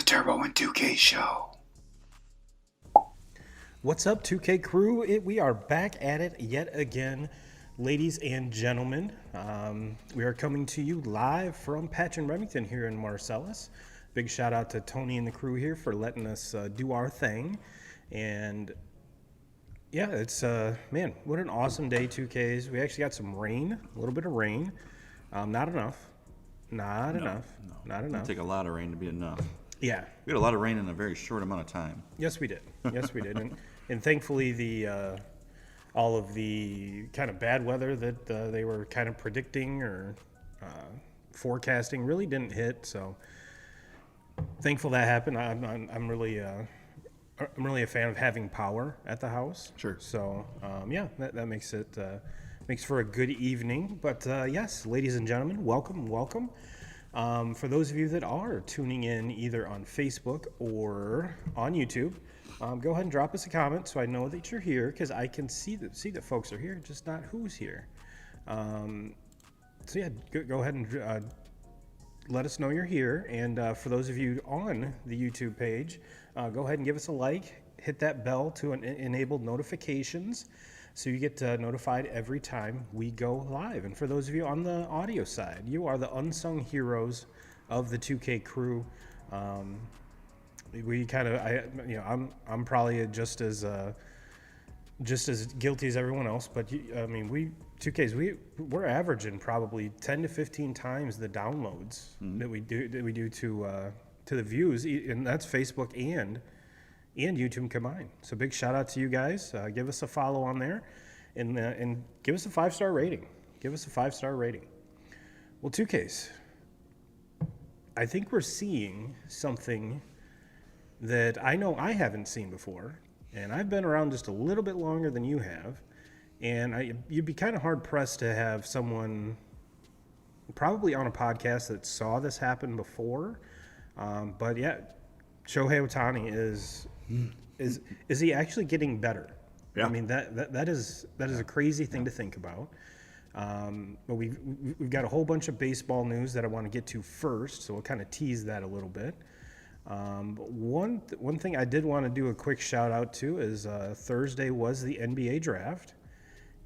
Turbo and 2K show. What's up, 2K crew? We are back at it yet again, ladies and gentlemen. We are coming to you live from Patch and Remington here in Marcellus. Big shout out to Tony and the crew here for letting us do our thing. And yeah, it's, man, what an awesome day, 2Ks. We actually got some rain, a little bit of rain. Not enough. Not enough. It'd take a lot of rain to be enough. Yeah. We had a lot of rain in a very short amount of time. Yes, we did. Yes, we did. And thankfully, the all of the kind of bad weather that they were kind of predicting or forecasting really didn't hit. So thankful that happened. I'm really a fan of having power at the house. Sure. So yeah, that makes it makes for a good evening. But yes, ladies and gentlemen, welcome. For those of you that are tuning in either on Facebook or on YouTube, go ahead and drop us a comment so I know that you're here, because I can see that folks are here, just not who's here. So yeah, go ahead and let us know you're here. And for those of you on the YouTube page, go ahead and give us a like, hit that bell to enable notifications so you get notified every time we go live. And for those of you on the audio side, you are the unsung heroes of the 2K crew. We kind of, I'm probably just as guilty as everyone else. But I mean, we 2Ks, we're averaging probably 10 to 15 times the downloads that we do to the views, and that's Facebook and YouTube combined. So big shout out to you guys. Give us a follow on there, and give us a 5-star rating. Well, 2Ks, I think we're seeing something that I know I haven't seen before, and I've been around just a little bit longer than you have, and you'd be kind of hard pressed to have someone probably on a podcast that saw this happen before. But yeah, Shohei Ohtani is he actually getting better? Yeah. I mean, that is a crazy thing to think about. But we've got a whole bunch of baseball news that I want to get to first, so we'll kind of tease that a little bit. But one thing I did want to do a quick shout out to is Thursday was the NBA draft,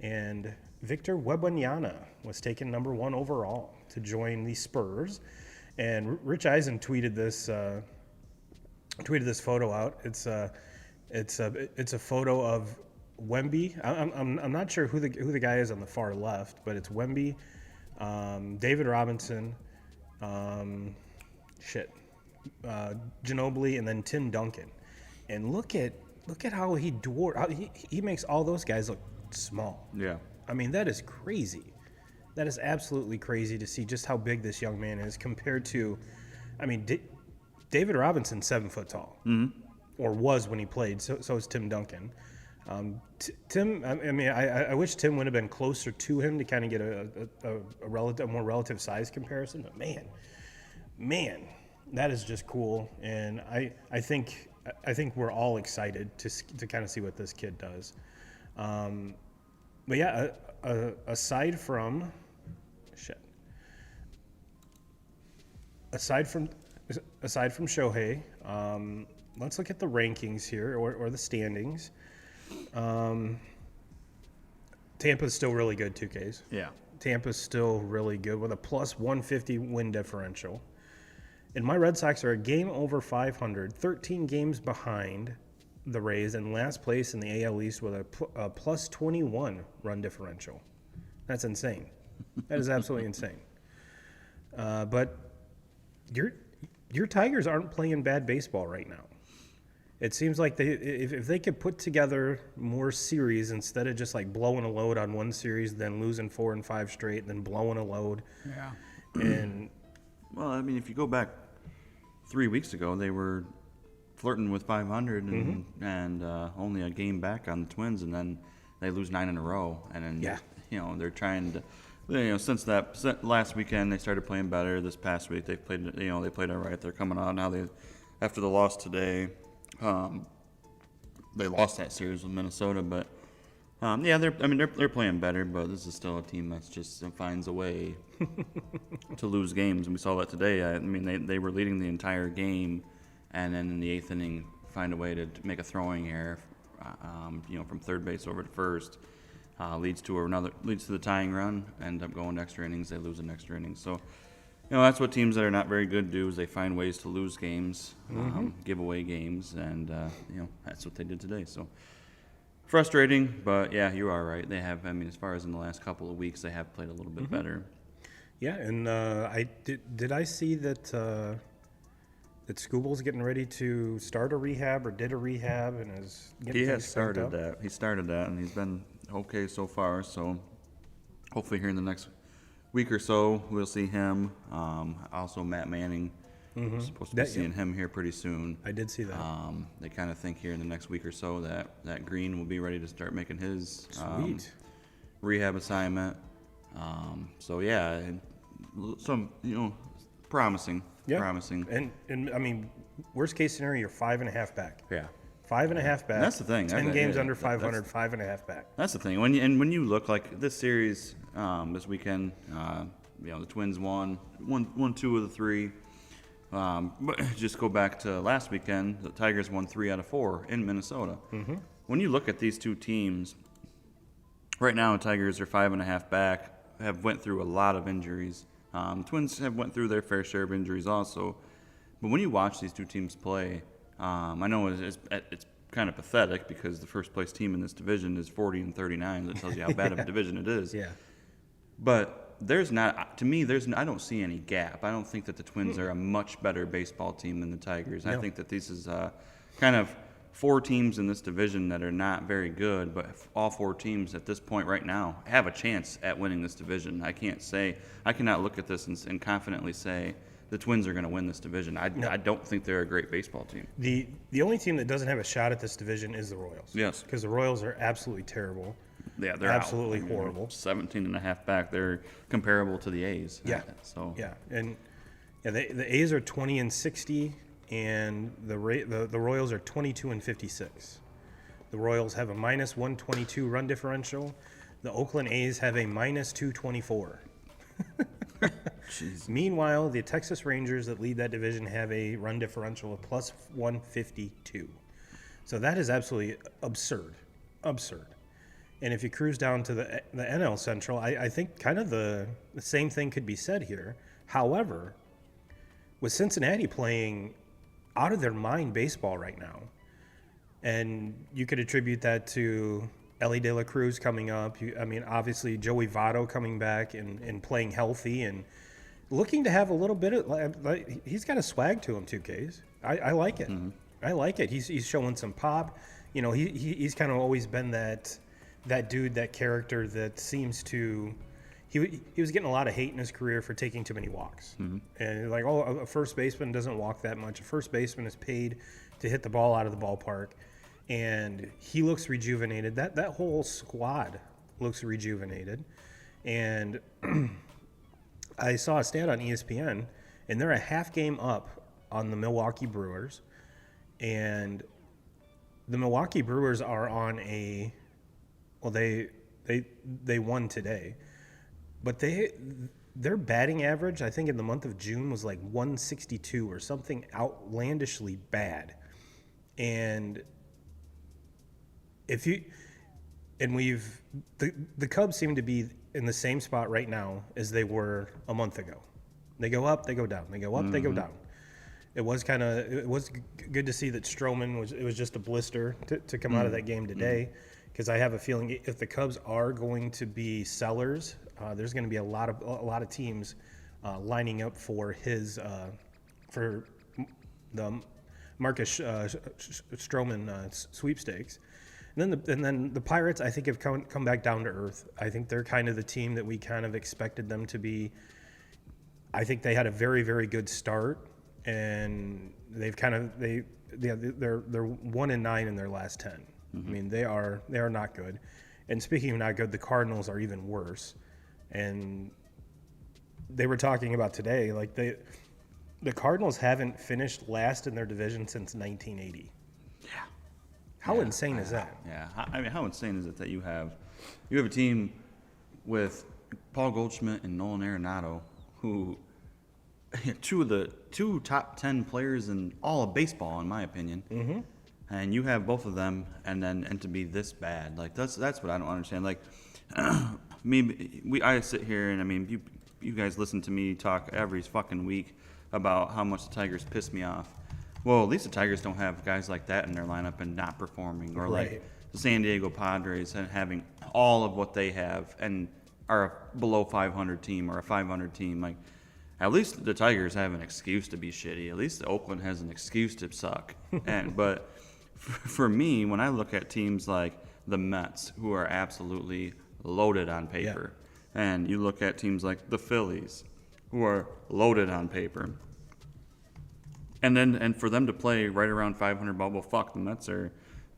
and Victor Wembanyama was taken number 1 overall to join the Spurs. And Rich Eisen tweeted this photo out. It's a photo of Wemby. I'm not sure who the guy is on the far left, but it's Wemby, David Robinson, Ginobili, and then Tim Duncan. And look at how he makes all those guys look small. Yeah. I mean, that is crazy. That is absolutely crazy to see just how big this young man is compared to, I mean, David Robinson's 7 foot tall, or was when he played. So is Tim Duncan. Tim, I mean, I wish Tim would have been closer to him to kind of get a more relative size comparison. But man, that is just cool, and I think we're all excited to kind of see what this kid does. But yeah, aside from Shohei, let's look at the rankings here or the standings. Tampa's still really good, 2Ks. Yeah. Tampa's still really good with a plus 150 win differential. And my Red Sox are a game over 500, 13 games behind the Rays, in last place in the AL East with a plus 21 run differential. That's insane. That is absolutely insane. But your Tigers aren't playing bad baseball right now. It seems like if they could put together more series instead of just like blowing a load on one series, then losing 4 and 5 straight, then blowing a load. Yeah. And Well, I mean, if you go back 3 weeks ago, they were flirting with 500 and only a game back on the Twins, and then they lose 9 in a row. And then they're trying to, since that last weekend they started playing better. This past week they played all right. They're coming out now. After the loss today, they lost that series with Minnesota, but they're playing better. But this is still a team that's just finds a way to lose games, and we saw that today. I mean, they were leading the entire game and then in the 8th inning find a way to make a throwing error, from third base over to first, leads to the tying run, end up going to extra innings. They lose in extra innings. So, that's what teams that are not very good do, is they find ways to lose games, give away games, and that's what they did today. So frustrating, but yeah, you are right. They have. I mean, as far as in the last couple of weeks, they have played a little bit better. Yeah, and I did I see that that Scooble's getting ready to start a rehab, or did a rehab, and is getting He has started started that. He started that, and he's been okay so far. So hopefully here in the next week or so, we'll see him. Also, Matt Manning. Supposed to be seeing him here pretty soon. I did see that. They kind of think here in the next week or so that Green will be ready to start making his rehab assignment. So yeah, some promising. Yeah. Promising. And I mean, worst case scenario, you're 5.5 back. Yeah. 5.5 back. And that's the thing. 10 games under 500, 5.5 back. That's the thing. When you look like this series this weekend, the Twins won 2 of the 3. But just go back to last weekend, the Tigers won 3 out of 4 in Minnesota. When you look at these two teams, right now the Tigers are 5.5 back, have went through a lot of injuries. Twins have went through their fair share of injuries also. But when you watch these two teams play, I know it's kind of pathetic because the first place team in this division is 40-39. That tells you how bad of a division it is. Yeah. But I don't see any gap. I don't think that the Twins are a much better baseball team than the Tigers. No. I think that this is kind of 4 teams in this division that are not very good, but all 4 teams at this point right now have a chance at winning this division. I cannot look at this and confidently say the Twins are going to win this division. I don't think they're a great baseball team. The only team that doesn't have a shot at this division is the Royals. Yes. Because the Royals are absolutely terrible. Yeah, they're absolutely horrible. 17.5 back. They're comparable to the A's. Yeah. The A's are 20-60, and the Royals are 22-56. The Royals have a minus 122 run differential. The Oakland A's have a minus 224. Meanwhile, the Texas Rangers that lead that division have a run differential of plus 152. So that is absolutely absurd. And if you cruise down to the NL Central, I think kind of the same thing could be said here. However, with Cincinnati playing out of their mind baseball right now, and you could attribute that to Ellie De La Cruz coming up. Obviously Joey Votto coming back and playing healthy and looking to have a little bit of – he's got a swag to him, 2Ks. I like it. I like it. He's showing some pop. He's kind of always been that dude, that character that seems to – he was getting a lot of hate in his career for taking too many walks. And a first baseman doesn't walk that much. A first baseman is paid to hit the ball out of the ballpark. And he looks rejuvenated. That whole squad looks rejuvenated. And I saw a stat on ESPN, and they're a half game up on the Milwaukee Brewers. And the Milwaukee Brewers are on they won today. But their batting average, I think in the month of June, was like 162 or something outlandishly bad. And the Cubs seem to be in the same spot right now as they were a month ago. They go up, they go down. They go up, they go down. It was good to see that Stroman was just a blister to come out of that game today, because I have a feeling if the Cubs are going to be sellers, there's going to be a lot of teams lining up for for the Marcus Stroman sweepstakes. And then the Pirates, I think, have come back down to earth. I think they're kind of the team that we kind of expected them to be. I think they had a very, very good start, and they're 1-9 in their last 10. I mean, they are not good. And speaking of not good, the Cardinals are even worse. And they were talking about today, like the Cardinals haven't finished last in their division since 1980. Yeah. How insane is that? Yeah. I mean, how insane is it that you have a team with Paul Goldschmidt and Nolan Arenado who two top 10 players in all of baseball, in my opinion. Mm-hmm. And you have both of them, and to be this bad, like that's what I don't understand. Like, I sit here and I mean, you guys listen to me talk every fucking week about how much the Tigers piss me off. Well, at least the Tigers don't have guys like that in their lineup and not performing, or Right. like the San Diego Padres and having all of what they have and are a below 500 team or a 500 team. Like, at least the Tigers have an excuse to be shitty. At least Oakland has an excuse to suck. But for me, when I look at teams like the Mets, who are absolutely loaded on paper, and you look at teams like the Phillies, who are loaded on paper, and for them to play right around 500 ball, well, fuck, the Mets are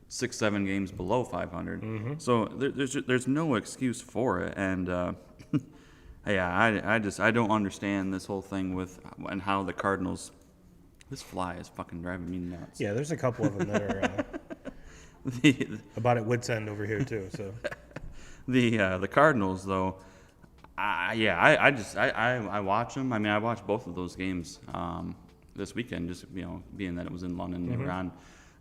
6-7 games below 500. Mm-hmm. So there's no excuse for it, and I don't understand this whole thing with and how the Cardinals. This fly is fucking driving me nuts. Yeah, there's a couple of them that are about at wit's end over here too. So the Cardinals, though, I watch them. I mean, I watched both of those games this weekend, just being that it was in London. They were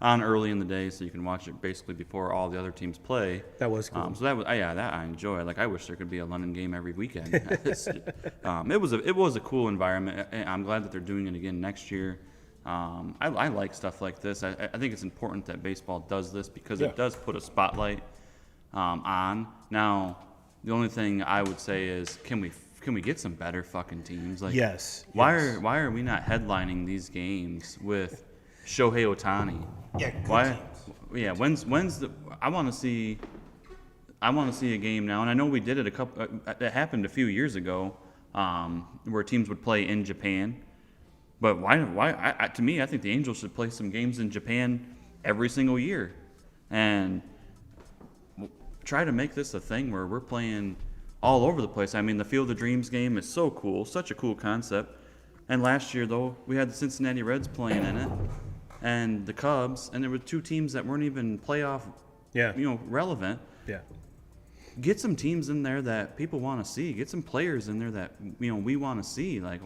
on early in the day, so you can watch it basically before all the other teams play. that was cool. So that I enjoy. Like, I wish there could be a London game every weekend. It was a cool environment. I'm glad that they're doing it again next year. I like stuff like this. I think it's important that baseball does this because it does put a spotlight on. Now, the only thing I would say is, can we get some better fucking teams? Like, why are we not headlining these games with Shohei Ohtani? Yeah, why? teams. Yeah, when's the? I want to see a game now, and I know we did it it happened a few years ago, where teams would play in Japan. But why? To me, I think the Angels should play some games in Japan every single year, and try to make this a thing where we're playing all over the place. I mean, the Field of Dreams game is so cool, such a cool concept. And last year, though, we had the Cincinnati Reds playing in it, and the Cubs, and there were two teams that weren't even playoff, relevant. Yeah. Get some teams in there that people want to see. Get some players in there that we want to see. Like,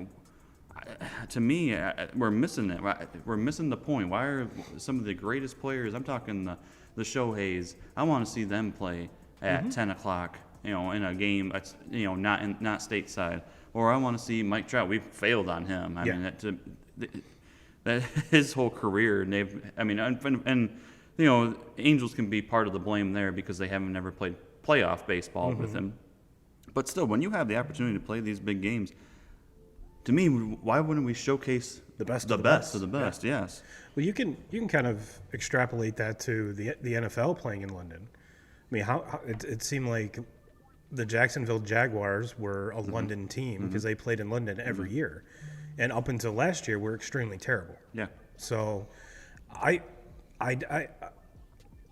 to me, we're missing it. We're missing the point. Why are some of the greatest players? I'm talking the Shoheis. I want to see them play at 10 o'clock. In a game that's not stateside. Or I want to see Mike Trout. We've failed on him. I mean, that his whole career. And Angels can be part of the blame there because they haven't never played playoff baseball with him. But still, when you have the opportunity to play these big games, to me, why wouldn't we showcase the best of the best? Yeah. Yes. Well, you can kind of extrapolate that to the NFL playing in London. I mean, how it seemed like the Jacksonville Jaguars were a London team because they played in London every year, and up until last year, were extremely terrible. Yeah. So, I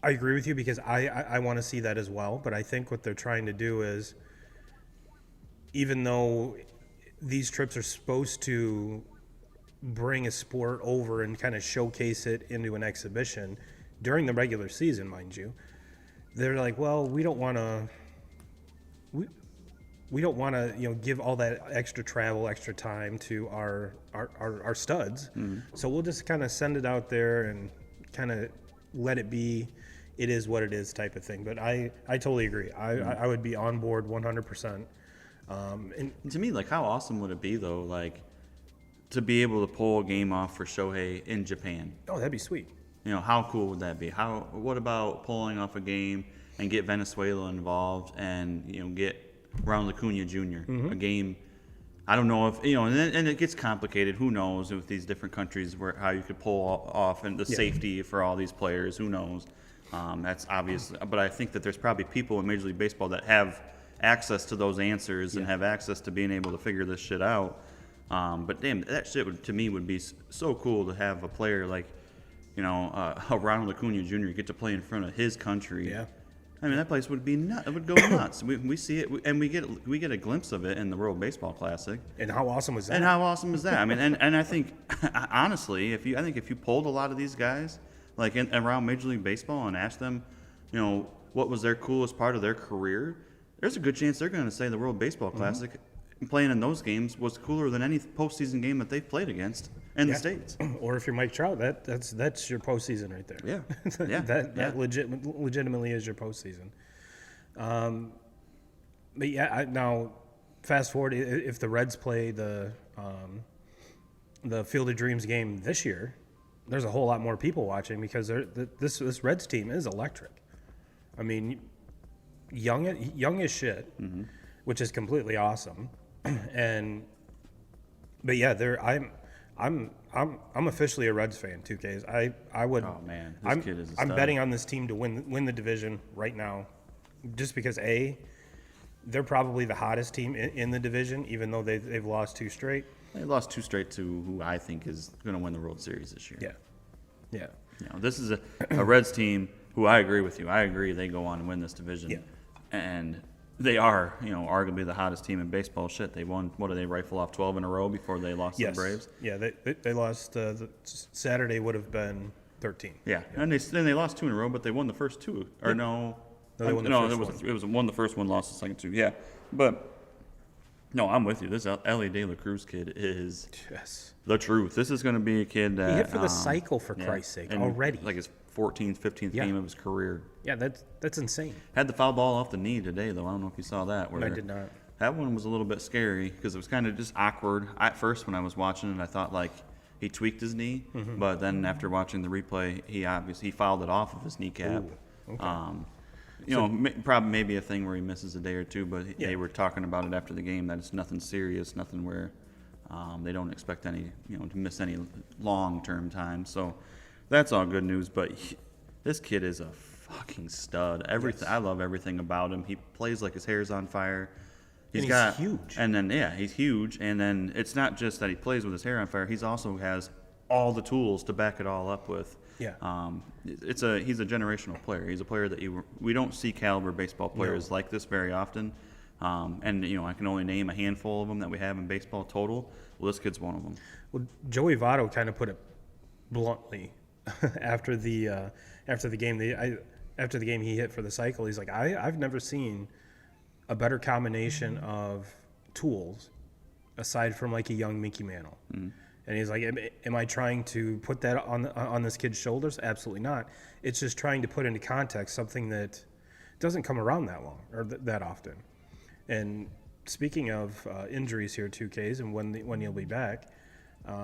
agree with you because I want to see that as well. But I think what they're trying to do is, even though these trips are supposed to bring a sport over and kind of showcase it into an exhibition during the regular season, mind you, they're like, well, we don't want to give all that extra travel, extra time to our studs. So we'll just kind of send it out there and kind of let it be. It is what it is type of thing. But I totally agree. I would be on board 100%. And to me, like, how awesome would it be though, like, to be able to pull a game off for Shohei in Japan? Oh, that'd be sweet. How cool would that be? What about pulling off a game and get Venezuela involved and get Ronald Acuna Jr. A game? I don't know if and it gets complicated. Who knows with these different countries how you could pull off and the safety for all these players? Who knows? That's obvious, but I think that there's probably people in Major League Baseball that have access to those answers and have access to being able to figure this shit out. But damn, that shit would be so cool to have a player like, a Ronald Acuna Jr. get to play in front of his country. Yeah. I mean, that place would be nuts. It would go nuts. We see it, and we get a glimpse of it in the World Baseball Classic. And how awesome was that? I mean, and I think honestly, if you polled a lot of these guys like around Major League Baseball and asked them, what was their coolest part of their career, there's a good chance they're going to say the World Baseball Classic playing in those games was cooler than any postseason game that they've played against in the States. Or if you're Mike Trout, that's your postseason right there. Yeah. Yeah. that legitimately is your postseason. But yeah, now fast forward, if the Reds play the Field of Dreams game this year, there's a whole lot more people watching because this Reds team is electric. I mean, young as shit, which is completely awesome. But yeah, I'm officially a Reds fan. 2Ks. I would. Oh man, this kid is a I'm stud. betting on this team to win the division right now, just because they're probably the hottest team in the division, even though they've lost 2 straight. They lost 2 straight to who I think is going to win the World Series this year. Yeah. This is a Reds team who I agree with you. I agree they go on and win this division. Yeah. And they are, arguably the hottest team in baseball. Shit, they won. What did they rifle off 12 in a row before they lost to the Braves? Yeah, they lost. Saturday would have been 13. Yeah, and then they lost 2 in a row, but they won the first 2. Or no, they won the first one. It was won the first one, lost the second 2. Yeah, but no, I'm with you. This Ellie De La Cruz kid is the truth. This is going to be a kid that he hit for the cycle, for Christ's sake, already. Like his 14th, 15th game of his career. Yeah, that's insane. Had the foul ball off the knee today, though. I don't know if you saw that. I did not. That one was a little bit scary because it was kind of just awkward. At first, when I was watching it, I thought like he tweaked his knee, but then after watching the replay, he fouled it off of his kneecap. Ooh, okay. Probably maybe a thing where he misses a day or 2, but they were talking about it after the game that it's nothing serious, nothing where they don't expect any, to miss any long-term time. So that's all good news. But this kid is a fucking stud. I love everything about him. He plays like his hair's on fire. He's huge. And then he's huge. And then it's not just that he plays with his hair on fire. He's also has all the tools to back it all up with. Yeah. He's a generational player. He's a player that we don't see caliber baseball players like this very often. And I can only name a handful of them that we have in baseball total. Well, this kid's one of them. Well, Joey Votto kind of put it bluntly after the game. After the game he hit for the cycle, he's like, I've never seen a better combination of tools aside from like a young Mickey Mantle. And he's like, am I trying to put that on this kid's shoulders? Absolutely not. It's just trying to put into context something that doesn't come around that long or that often. And speaking of injuries here, 2Ks, and when he'll be back,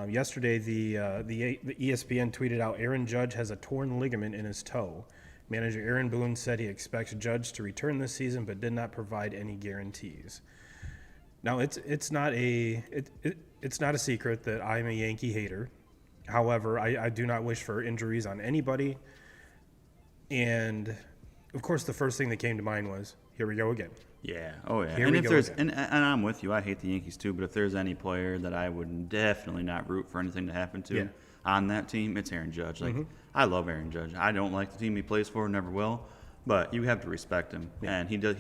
yesterday the ESPN tweeted out Aaron Judge has a torn ligament in his toe. Manager Aaron Boone said he expects Judge to return this season, but did not provide any guarantees. Now it's not a secret that I'm a Yankee hater. However, I do not wish for injuries on anybody. And of course, the first thing that came to mind was, here we go again. Yeah. Oh yeah. Here and we if go there's again. and I'm with you. I hate the Yankees too. But if there's any player that I would definitely not root for anything to happen to on that team, it's Aaron Judge. Like I love Aaron Judge. I don't like the team he plays for, never will. But you have to respect him, and he does.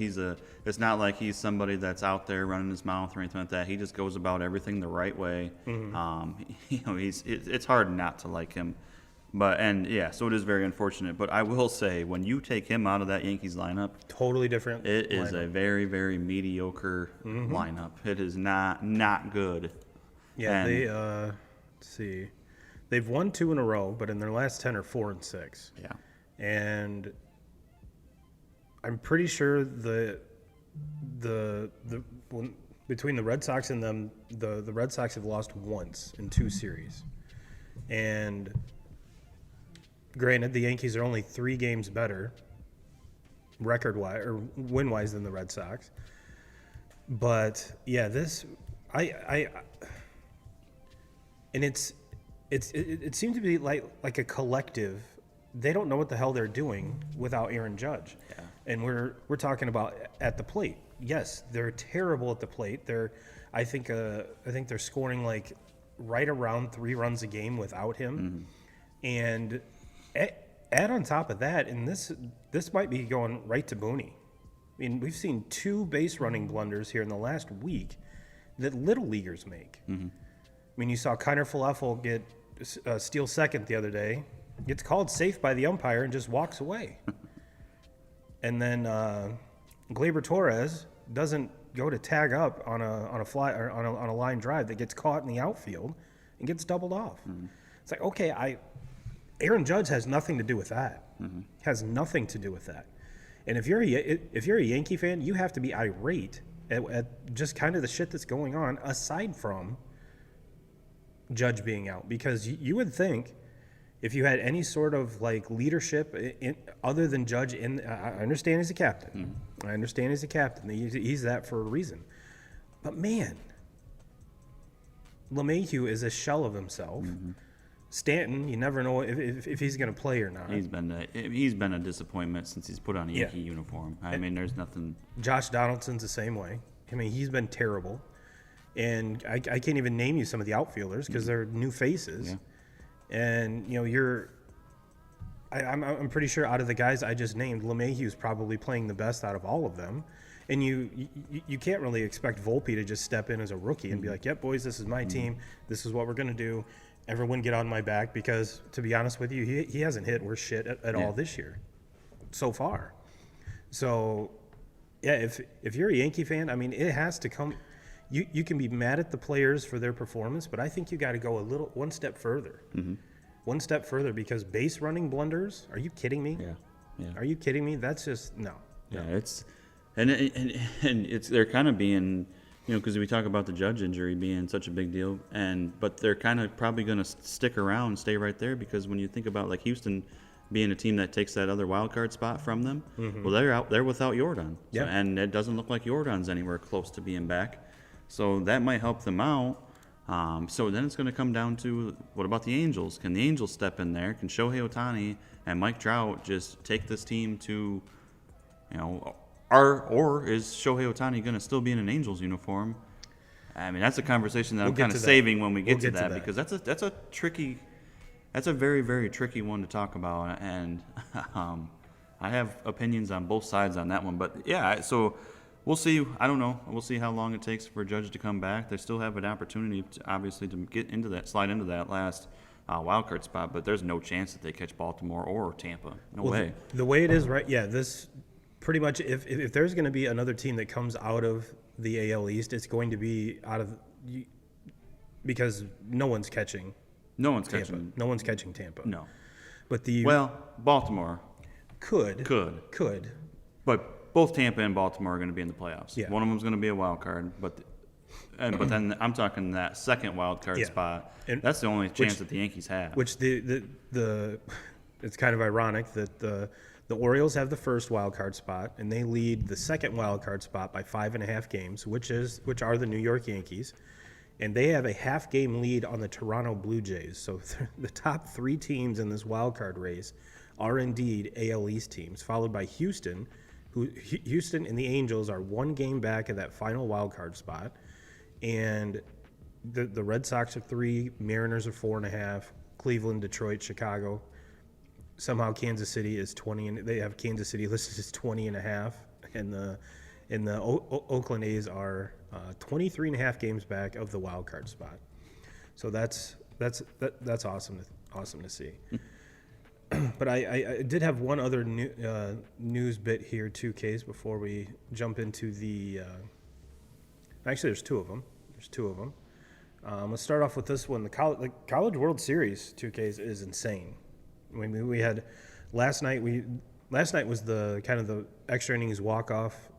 It's not like he's somebody that's out there running his mouth or anything like that. He just goes about everything the right way. It's hard not to like him, so it is very unfortunate. But I will say, when you take him out of that Yankees lineup, totally different. It is a very, very mediocre lineup. It is not good. Yeah, they let's see, they've won 2 in a row, but in their last 10 are 4-6. Yeah, and I'm pretty sure between the Red Sox and them, the Red Sox have lost once in 2 series. And granted, the Yankees are only 3 games better record-wise or win-wise than the Red Sox. But yeah, it seems to be like a collective. They don't know what the hell they're doing without Aaron Judge. Yeah. And we're talking about at the plate. Yes, they're terrible at the plate. I think they're scoring like right around 3 runs a game without him. And add on top of that, and this might be going right to Booney. I mean, we've seen 2 base running blunders here in the last week that little leaguers make. I mean, you saw Kiner Falefa get steal second the other day, gets called safe by the umpire and just walks away. And then Gleyber Torres doesn't go to tag up on a fly or on a line drive that gets caught in the outfield and gets doubled off. It's like, okay, Aaron Judge has nothing to do with that. Has nothing to do with that. And if you're a Yankee fan, you have to be irate at just kind of the shit that's going on, aside from Judge being out, because you would think if you had any sort of like leadership other than Judge I understand he's a captain. I understand he's a captain. He's that for a reason. But man, LeMahieu is a shell of himself. Stanton, you never know if he's going to play or not. He's been a disappointment since he's put on a Yankee uniform. I mean, there's nothing. Josh Donaldson's the same way. I mean, he's been terrible. And I can't even name you some of the outfielders because they're new faces. Yeah. And, you know, I'm pretty sure out of the guys I just named, LeMahieu's probably playing the best out of all of them. And you can't really expect Volpe to just step in as a rookie and be like, yep, boys, this is my team. This is what we're going to do. Everyone get on my back, because, to be honest with you, he hasn't hit worth shit at all this year so far. So, yeah, if you're a Yankee fan, I mean, it has to come – you can be mad at the players for their performance, but I think you got to go one step further. One step further, because base running blunders, are you kidding me? Yeah. Are you kidding me? That's just – no. Yeah, it's – and it's they're kind of being – you know, because we talk about the Judge injury being such a big deal, but they're kind of probably going to stick around and stay right there, because when you think about like Houston being a team that takes that other wild card spot from them, well, they're without Jordan, and it doesn't look like Jordan's anywhere close to being back, so that might help them out. So then it's going to come down to, what about the Angels? Can the Angels step in there? Can Shohei Ohtani and Mike Trout just take this team to, you know? Or is Shohei Ohtani going to still be in an Angels uniform? I mean, that's a conversation that I'm kind of saving when we get to that, because that's a very, very tricky one to talk about, and I have opinions on both sides on that one. But yeah, so we'll see. I don't know. We'll see how long it takes for Judge to come back. They still have an opportunity, obviously, to slide into that last wild card spot, but there's no chance that they catch Baltimore or Tampa. No way. The way it is, right? Yeah, this. Pretty much, if there's going to be another team that comes out of the AL East, it's going to be because no one's catching Tampa. No one's catching Tampa. No. But Baltimore could. But both Tampa and Baltimore are going to be in the playoffs. Yeah. One of them's going to be a wild card, but then I'm talking that second wild card spot. And that's the only chance that the Yankees have. Which it's kind of ironic that the Orioles have the first wild card spot, and they lead the second wild card spot by 5.5 games, which are the New York Yankees, and they have a half-game lead on the Toronto Blue Jays. So the top 3 teams in this wild card race are indeed AL East teams, followed by Houston. Houston and the Angels are 1 game back of that final wild card spot, and the Red Sox are 3, Mariners are 4.5, Cleveland, Detroit, Chicago. Somehow Kansas City is 20, and they have Kansas City listed as 20.5, and the Oakland A's are 23.5 games back of the wild card spot. So that's awesome to see. But I did have one other news bit here, too, Case, before we jump into the. Actually, there's 2 of them. Let's start off with this one. The College World Series 2Ks is insane. I mean, we had last night was the kind of the extra innings walk-off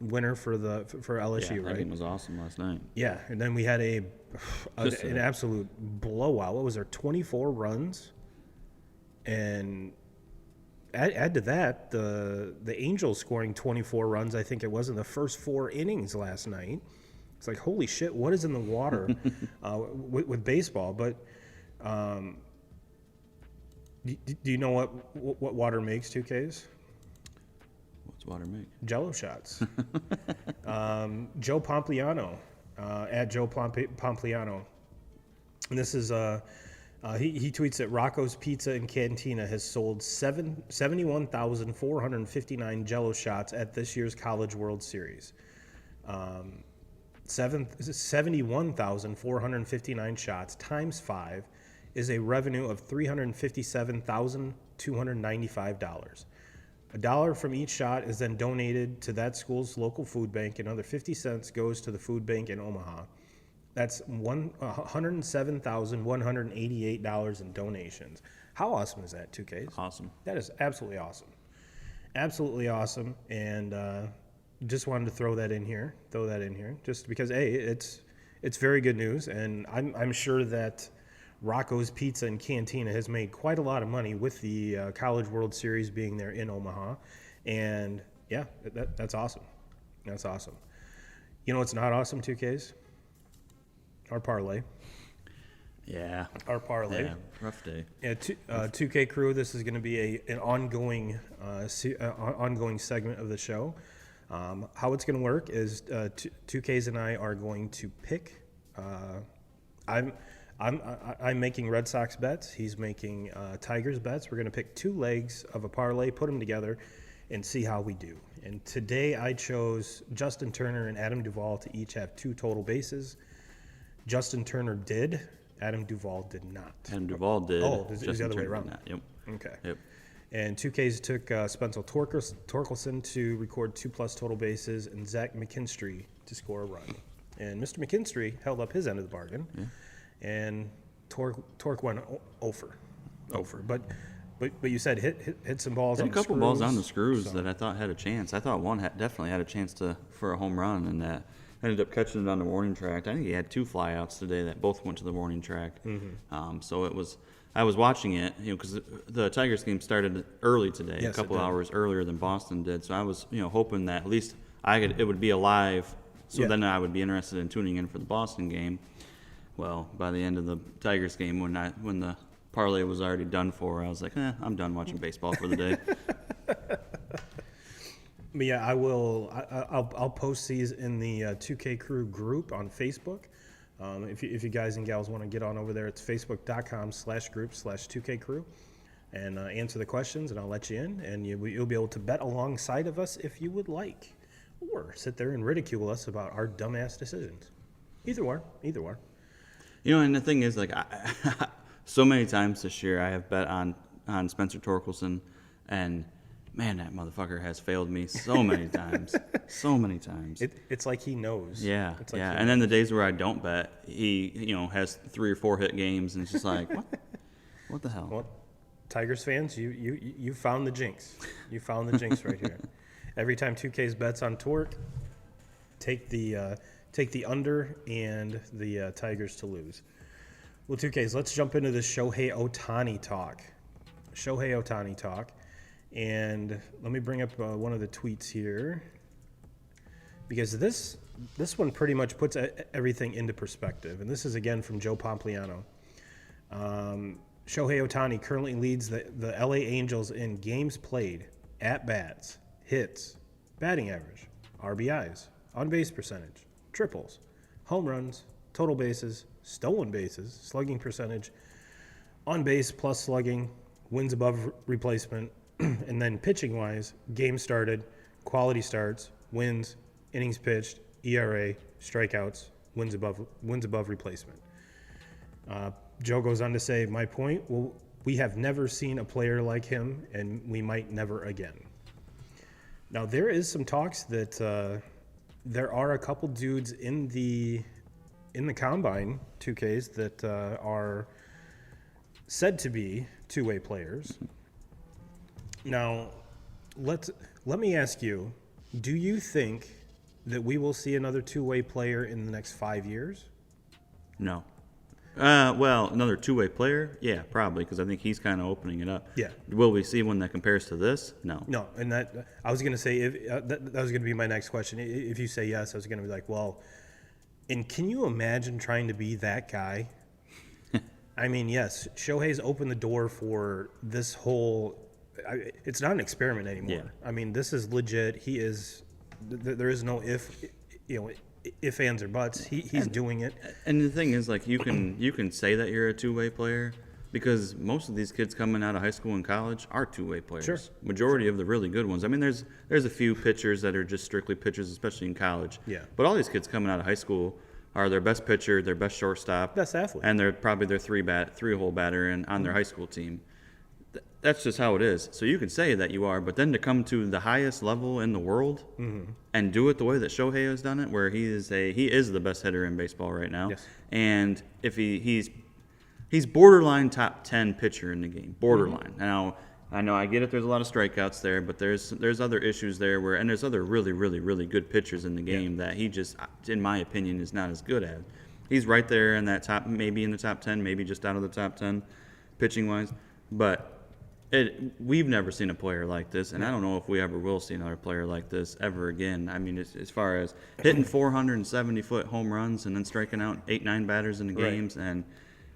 winner for LSU, right? That game was awesome last night. Yeah, and then we had an absolute blowout. What was there, 24 runs? And add to that the Angels scoring 24 runs, I think it was, in the first 4 innings last night. It's like, holy shit, what is in the water with baseball? But do you know what water makes, 2Ks? What's water make? Jello shots. Joe Pompliano, at Joe Pompliano. And this is, he tweets that Rocco's Pizza and Cantina has sold 71,459 Jello shots at this year's College World Series. 71,459 shots times 5 is a revenue of $357,295. $1 from each shot is then donated to that school's local food bank. Another 50 cents goes to the food bank in Omaha. That's $107,188 in donations. How awesome is that, 2Ks? Awesome. That is absolutely awesome. Absolutely awesome. And just wanted to throw that in here, just because, hey, it's very good news. And I'm sure that Rocco's Pizza and Cantina has made quite a lot of money with the College World Series being there in Omaha. And, yeah, that's awesome. That's awesome. You know what's not awesome, 2Ks? Our parlay. Yeah. Our parlay. Yeah, rough day. Yeah, 2K Crew, this is going to be an ongoing ongoing segment of the show. How it's going to work is 2Ks and I are going to pick. I'm making Red Sox bets. He's making Tigers bets. We're going to pick two legs of a parlay, put them together, and see how we do. And today I chose Justin Turner and Adam Duvall to each have 2 total bases. Justin Turner did. Adam Duvall did not. Adam Duvall did. Oh, it's the other way around. Yep. Okay. Yep. And 2Ks took Spencer Torkelson to record 2+ total bases and Zach McKinstry to score a run. And Mr. McKinstry held up his end of the bargain. Yeah. And Torque went over. But you said hit some balls on the screws. A couple balls on the screws that I thought had a chance. I thought one definitely had a chance for a home run, and that ended up catching it on the warning track. I think he had 2 flyouts today that both went to the warning track. Mm-hmm. So it was. I was watching it, because the Tigers game started early today, yes, a couple hours earlier than Boston did. So I was, hoping that at least it would be alive. So then I would be interested in tuning in for the Boston game. Well, by the end of the Tigers game, when the parlay was already done for, I was like, I'm done watching baseball for the day. But yeah, I will. I'll post these in the 2K Crew group on Facebook. If you guys and gals want to get on over there, it's facebook.com/group/2K Crew, and answer the questions, and I'll let you in, and you'll be able to bet alongside of us if you would like, or sit there and ridicule us about our dumbass decisions. Either one. And the thing is, so many times this year I have bet on Spencer Torkelson, and man, that motherfucker has failed me so many times. It's like he knows. Yeah, it's like yeah. And then the days where I don't bet, he has 3 or 4 hit games, and it's just like, what the hell? Well, Tigers fans, you found the jinx. You found the jinx right here. Every time 2K's bets on Torque, take the under and the Tigers to lose. Well, 2Ks, let's jump into this Shohei Ohtani talk. And let me bring up one of the tweets here, because this one pretty much puts everything into perspective. And this is, again, from Joe Pompliano. Shohei Ohtani currently leads the LA Angels in games played, at-bats, hits, batting average, RBIs, on-base percentage, triples, home runs, total bases, stolen bases, slugging percentage, on-base plus slugging, wins above replacement, and then pitching-wise, games started, quality starts, wins, innings pitched, ERA, strikeouts, wins above replacement. Joe goes on to say, my point, well, we have never seen a player like him, and we might never again. Now, there is some talks that there are a couple dudes in the combine, 2Ks, that are said to be two-way players. Now, let me ask you, do you think that we will see another two-way player in the next 5 years? No. Well, another two-way player? Yeah, probably, because I think he's kind of opening it up. Yeah. Will we see one that compares to this? No. No, and that I was going to say, that was going to be my next question. If you say yes, I was going to be like, well, and can you imagine trying to be that guy? I mean, yes, Shohei's opened the door for this whole it's not an experiment anymore. Yeah. I mean, this is legit. He is. There is no if, ands, or buts. He's doing it. And the thing is, like, you can say that you're a two-way player because most of these kids coming out of high school and college are two-way players. Sure. Majority of the really good ones. I mean, there's a few pitchers that are just strictly pitchers, especially in college. Yeah. But all these kids coming out of high school are their best pitcher, their best shortstop, best athlete, and they're probably their three-hole batter on their high school team. that's just how it is. So you can say that you are, but then to come to the highest level in the world and do it the way that Shohei has done it, where he is the best hitter in baseball right now. Yes. And if he's borderline top 10 pitcher in the game, borderline. Now, I know I get it. There's a lot of strikeouts there, but there's other issues there and there's other really, really, really good pitchers in the game that he just, in my opinion, is not as good at. He's right there in that top, maybe in the top 10, maybe just out of the top 10, pitching wise. But we've never seen a player like this, and I don't know if we ever will see another player like this ever again. I mean, as far as hitting 470-foot home runs and then striking out 8-9 batters in the games, and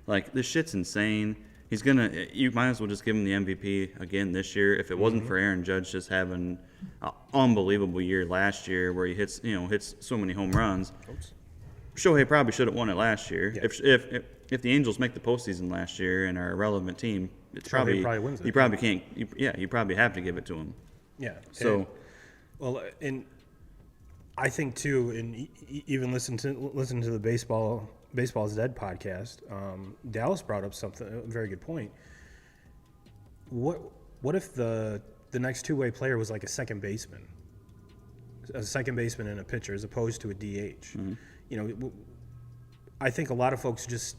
like this shit's insane. You might as well just give him the MVP again this year. If it wasn't for Aaron Judge just having an unbelievable year last year where he hits so many home runs, Shohei probably should have won it last year. Yeah. If the Angels make the postseason last year and are a relevant team, it's probably wins it. You probably can't. You probably have to give it to him. Yeah. So, and I think too, and even listen to the Baseball's Dead podcast. Dallas brought up a very good point. What if the next two-way player was like a second baseman and a pitcher as opposed to a DH? You know, I think a lot of folks just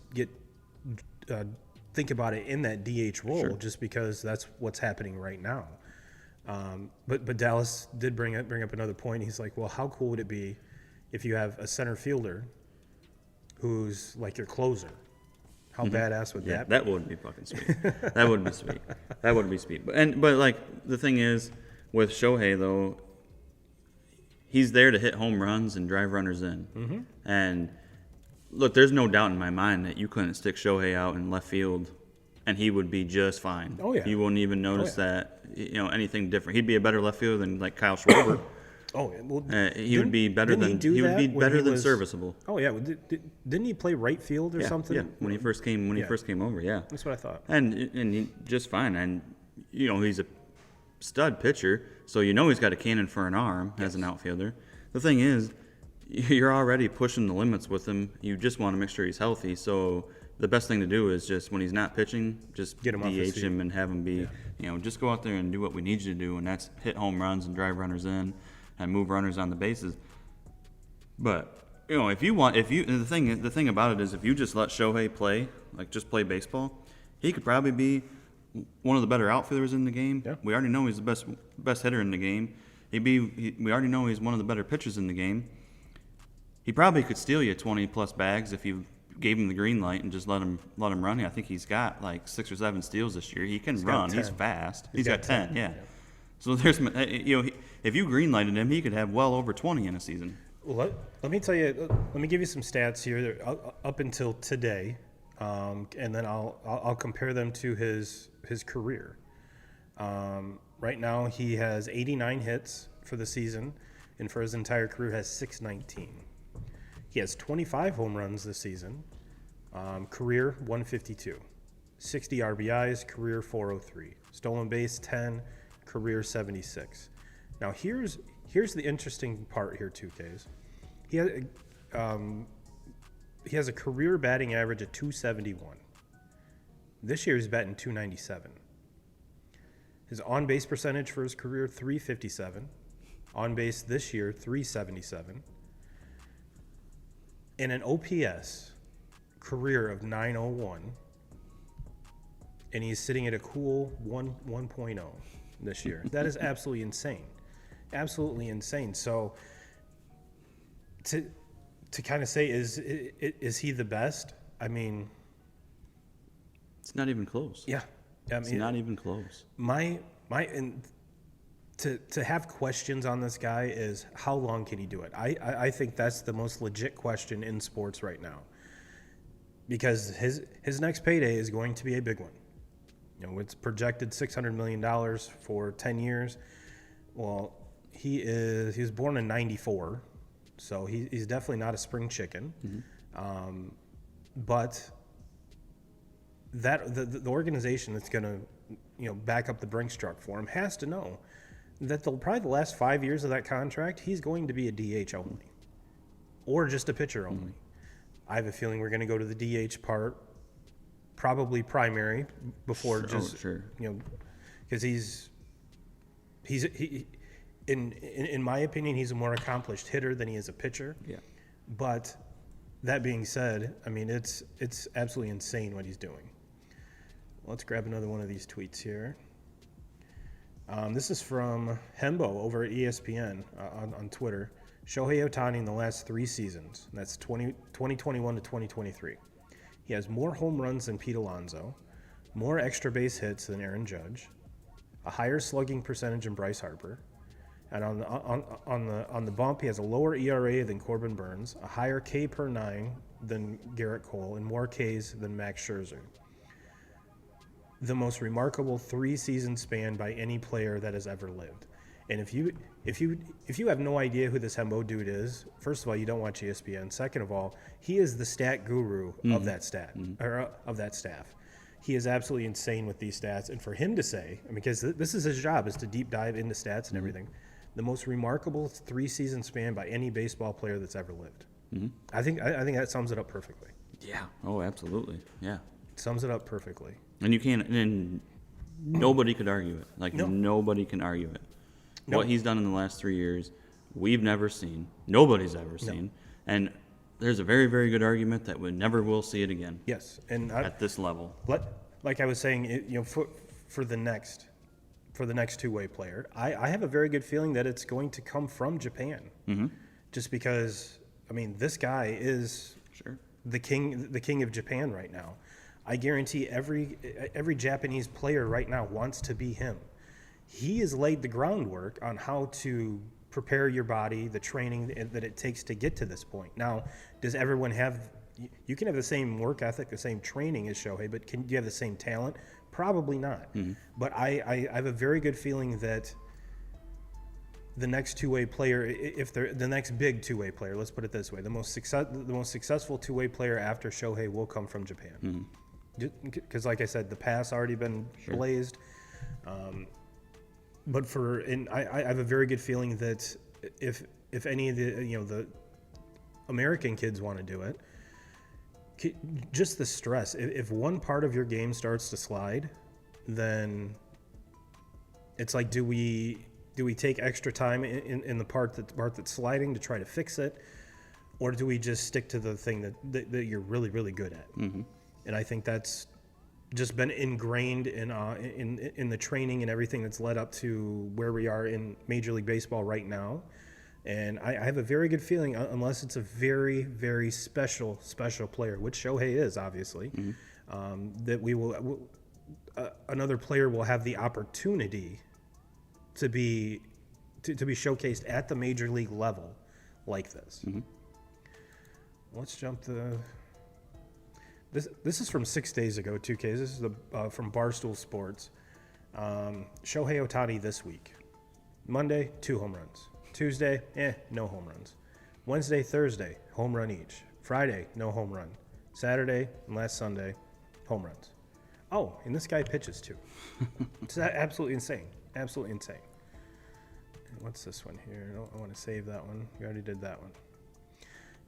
think about it in that DH role just because that's what's happening right now. But Dallas did bring up another point. He's like, well, how cool would it be if you have a center fielder who's like your closer? How badass would that be? That would be fucking sweet. That would be sweet. That would be sweet. But like the thing is with Shohei though, he's there to hit home runs and drive runners in. And look, there's no doubt in my mind that you couldn't stick Shohei out in left field and he would be just fine. Oh, yeah. You wouldn't even notice that, anything different. He'd be a better left fielder than like Kyle Schwarber. Oh, well, he would be better than serviceable. Oh yeah, didn't he play right field or something? Yeah, when he first came over, yeah. That's what I thought. And he just fine, and he's a stud pitcher, so he's got a cannon for an arm as an outfielder. The thing is, you're already pushing the limits with him. You just want to make sure he's healthy. So the best thing to do is just when he's not pitching, just get him DH him and have him be, just go out there and do what we need you to do, and that's hit home runs and drive runners in and move runners on the bases. But the thing about it is, if you just let Shohei play, like just play baseball, he could probably be one of the better outfielders in the game. Yeah. We already know he's the best hitter in the game. We already know he's one of the better pitchers in the game. He probably could steal you 20 plus bags if you gave him the green light and just let him run. I think he's got like 6 or 7 steals this year. He can run. He's fast. He's got 10. Yeah. So there's if you green lighted him, he could have well over 20 in a season. Well, let me tell you. Let me give you some stats here up until today, and then I'll compare them to his career. Right now, he has 89 hits for the season, and for his entire career has 619. He has 25 home runs this season, career 152, 60 RBIs, career 403, stolen base 10, career 76. Now here's the interesting part here, 2Ks. He has a career batting average of 271. This year he's batting 297. His on-base percentage for his career, 357. On base this year, 377. And an OPS career of 901. And he's sitting at a cool 1.0 this year. That is absolutely insane. Absolutely insane. So to kind of say, is he the best? I mean, it's not even close. Yeah. It's not even close. To have questions on this guy is how long can he do it? I think that's the most legit question in sports right now, because his next payday is going to be a big one. It's projected $600 million for 10 years. Well, he was born in '94, so he's definitely not a spring chicken. Mm-hmm. But that the organization that's going to back up the Brinks truck for him has to know that probably the last 5 years of that contract, he's going to be a DH only, or just a pitcher only. I have a feeling we're going to go to the DH part, probably primary, before because in my opinion, he's a more accomplished hitter than he is a pitcher. Yeah. But that being said, I mean, it's absolutely insane what he's doing. Let's grab another one of these tweets here. This is from Hembo over at ESPN on Twitter. Shohei Ohtani in the last 3 seasons, that's 2021 to 2023. He has more home runs than Pete Alonso, more extra base hits than Aaron Judge, a higher slugging percentage than Bryce Harper, and on the bump, he has a lower ERA than Corbin Burns, a higher K per 9 than Garrett Cole, and more Ks than Max Scherzer. The most remarkable 3-season span by any player that has ever lived. And if you have no idea who this Hembo dude is, first of all, you don't watch ESPN. Second of all, he is the stat guru of that or of that staff. He is absolutely insane with these stats. And for him to say, I mean, because this is his job, is to deep dive into stats and everything, the most remarkable 3-season span by any baseball player that's ever lived. I think that sums it up perfectly. Yeah. Oh, absolutely. Yeah. It sums it up perfectly. And you can't, and nobody could argue it. Like, nobody can argue it. No. What he's done in the last 3 years, we've never seen. Nobody's ever seen. And there's a very, very good argument that we never will see it again. Yes, and at this level. Like I was saying, for the next two-way player, I have a very good feeling that it's going to come from Japan. Just because, I mean, this guy is the king of Japan right now. I guarantee every Japanese player right now wants to be him. He has laid the groundwork on how to prepare your body, the training that it takes to get to this point. Now, does everyone have – you can have the same work ethic, the same training as Shohei, but do you have the same talent? Probably not. But I have a very good feeling that the next two-way player, if they're the next big two-way player, let's put it this way, the most successful two-way player after Shohei will come from Japan. Because, like I said, the path's already been blazed. But I have a very good feeling that if any of the American kids want to do it, just the stress. If one part of your game starts to slide, then it's like, do we take extra time in the part that's sliding to try to fix it, or do we just stick to the thing that you're really, really good at? And I think that's just been ingrained in the training and everything that's led up to where we are in Major League Baseball right now. And I have a very good feeling, unless it's a very, very special player, which Shohei is, obviously, that we will another player will have the opportunity to be showcased at the major league level like this. Let's jump to this is from 6 days ago, 2K. This is from Barstool Sports. Shohei Ohtani this week. Monday, 2 home runs. Tuesday, no home runs. Wednesday, Thursday, home run each. Friday, no home run. Saturday and last Sunday, home runs. Oh, and this guy pitches too. It's absolutely insane. Absolutely insane. What's this one here? I want to save that one. We already did that one.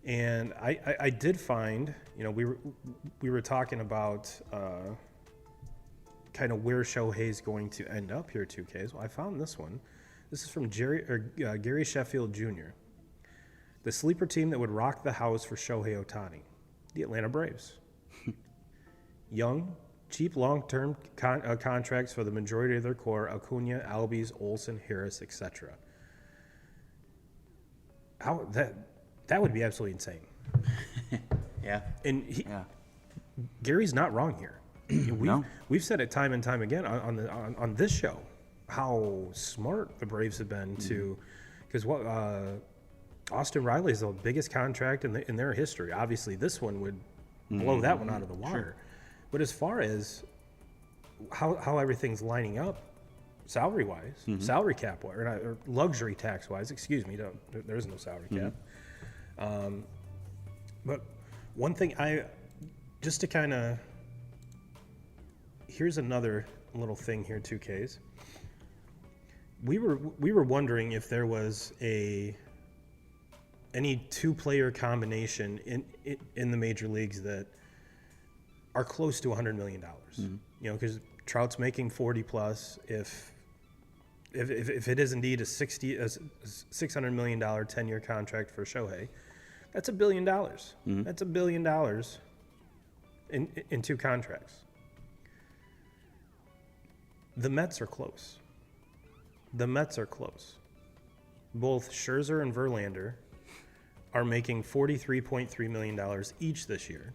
And I did find, we were talking about kind of where Shohei's going to end up here, 2Ks. Well, I found this one. This is from Gary Sheffield Jr. The sleeper team that would rock the house for Shohei Ohtani, the Atlanta Braves. Young, cheap long-term contracts for the majority of their core: Acuna, Albies, Olsen, Harris, etc. How that would be absolutely insane. Yeah. And Gary's not wrong here. We've said it time and time again on this show how smart the Braves have been to, because Austin Riley is the biggest contract in their history. Obviously, this one would blow that one out of the water. Sure. But as far as how everything's lining up, salary-wise, salary cap-wise, or luxury tax-wise, excuse me, there is no salary cap. But one thing just to kind of, here's another little thing here, 2Ks. We were wondering if there was any two-player combination in the major leagues that are close to $100 million. Because Trout's making 40 plus. If it is indeed a $600 million 10-year contract for Shohei, that's $1 billion. Mm-hmm. That's $1 billion in 2 contracts. The Mets are close. Both Scherzer and Verlander are making $43.3 million each this year.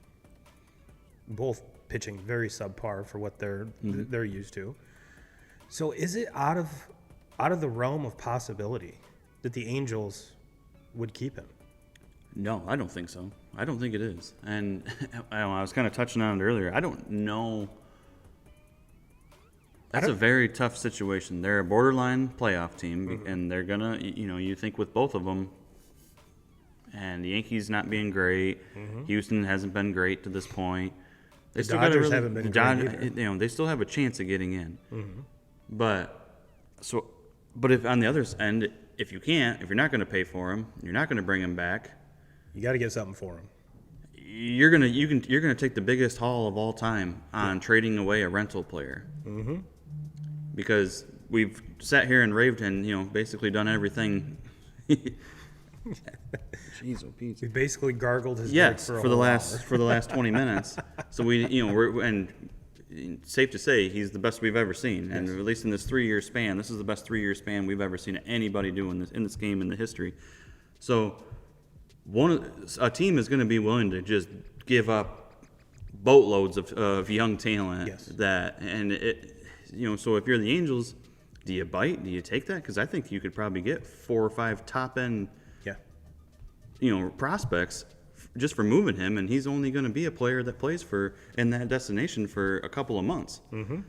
Both pitching very subpar for what they're used to. So is it out of the realm of possibility that the Angels would keep him? No, I don't think so. I don't think it is. And I was kind of touching on it earlier. I don't know. That's a very tough situation. They're a borderline playoff team, and they're going to, you think with both of them, and the Yankees not being great, Houston hasn't been great to this point. The Dodgers haven't been great either. They still have a chance of getting in. But if on the other end, if you're not going to pay for him, you're not going to bring him back. You got to get something for him. You're gonna take the biggest haul of all time on trading away a rental player. Mm-hmm. Because we've sat here and raved and basically done everything. Jeez, oh Pete. We basically gargled his for the last 20 minutes. So we're safe to say he's the best we've ever seen, and at least in this 3-year span, this is the best 3-year span we've ever seen anybody do in this game in the history. So a team is going to be willing to just give up boatloads of young talent. Yes. So if you're the Angels, do you bite? Do you take that? Because I think you could probably get 4 or 5 top end, prospects just for moving him, and he's only going to be a player that plays in that destination for a couple of months. Mm-hmm.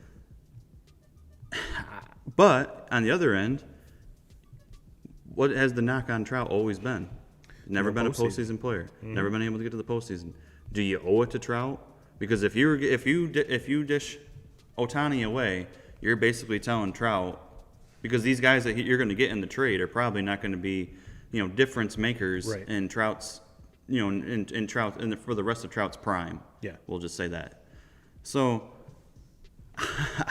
But on the other end, what has the knock on Trout always been? Never been a postseason player. Mm-hmm. Never been able to get to the postseason. Do you owe it to Trout? Because if you dish Ohtani away, you're basically telling Trout, because these guys that you're going to get in the trade are probably not going to be, difference makers in Trout's, in Trout for the rest of Trout's prime. Yeah, we'll just say that. So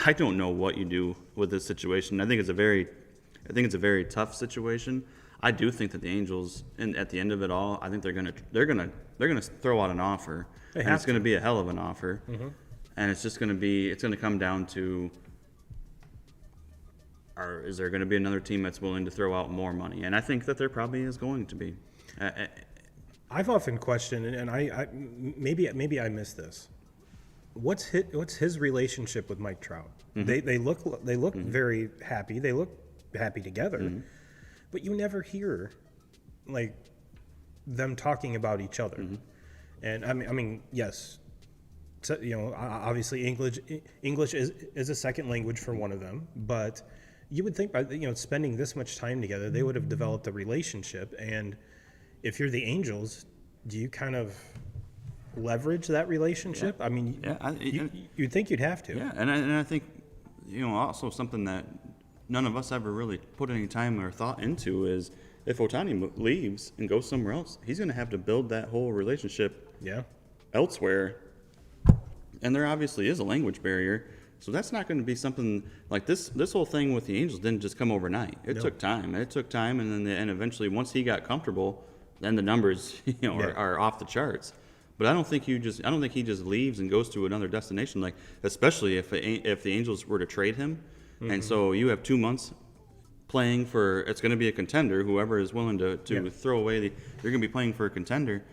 I don't know what you do with this situation. I think it's a very tough situation. I do think that the Angels, and at the end of it all, I think they're gonna throw out an offer, and it's gonna be a hell of an offer, and it's going to come down to, is there going to be another team that's willing to throw out more money? And I think that there probably is going to be. I've often questioned, and I maybe I missed this. What's his relationship with Mike Trout? Mm-hmm. They look very happy. They look happy together. Mm-hmm. But you never hear them talking about each other. Mm-hmm. And I mean, yes, obviously English is a second language for one of them, but you would think by spending this much time together, they would have developed a relationship. And if you're the Angels, do you kind of leverage that relationship? Yeah. I mean, you'd think you'd have to. Yeah, and I think also something that none of us ever really put any time or thought into is if Ohtani leaves and goes somewhere else, he's going to have to build that whole relationship elsewhere. And there obviously is a language barrier. So that's not going to be something like this. This whole thing with the Angels didn't just come overnight. It took time. And then eventually once he got comfortable, then the numbers are off the charts. But I don't think he just leaves and goes to another destination, especially if the Angels were to trade him. Mm-hmm. And so you have 2 months playing for, it's going to be a contender. Whoever is willing to throw away, you're going to be playing for a contender.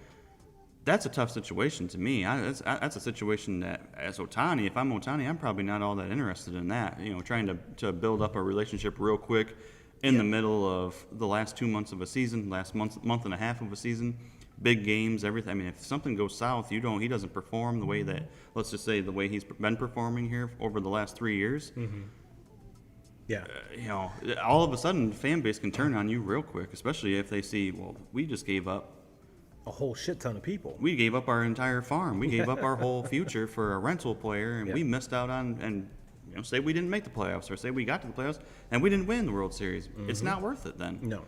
That's a tough situation to me. That's a situation that, as Ohtani, if I'm Ohtani, I'm probably not all that interested in that. Trying to build up a relationship real quick in the middle of the last 2 months of a season, last month and a half of a season, big games, everything. I mean, if something goes south, he doesn't perform the way that, let's just say, the way he's been performing here over the last 3 years. Mm-hmm. Yeah. All of a sudden, the fan base can turn on you real quick, especially if they see, well, we just gave up a whole shit ton of people. We gave up our entire farm. We gave up our whole future for a rental player, and we missed out on, and say we didn't make the playoffs, or say we got to the playoffs and we didn't win the World Series. Mm-hmm. It's not worth it then. No.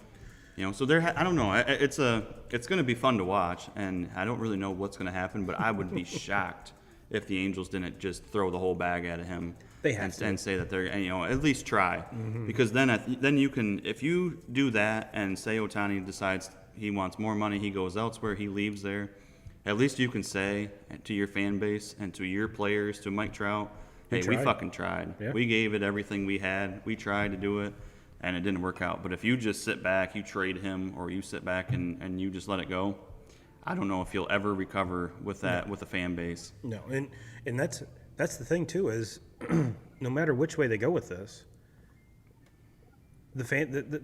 So I don't know. It's going to be fun to watch, and I don't really know what's going to happen, but I would be shocked if the Angels didn't just throw the whole bag at him and say that they're, at least try. Mm-hmm. Because then you can, if you do that and say Ohtani decides he wants more money, he goes elsewhere, he leaves there, at least you can say to your fan base and to your players, to Mike Trout, hey, we fucking tried. Yeah. We gave it everything we had. We tried to do it, and it didn't work out. But if you just sit back, you trade him, or you sit back and you just let it go, I don't know if you'll ever recover with that with the fan base. No, and that's the thing too, is no matter which way they go with this, the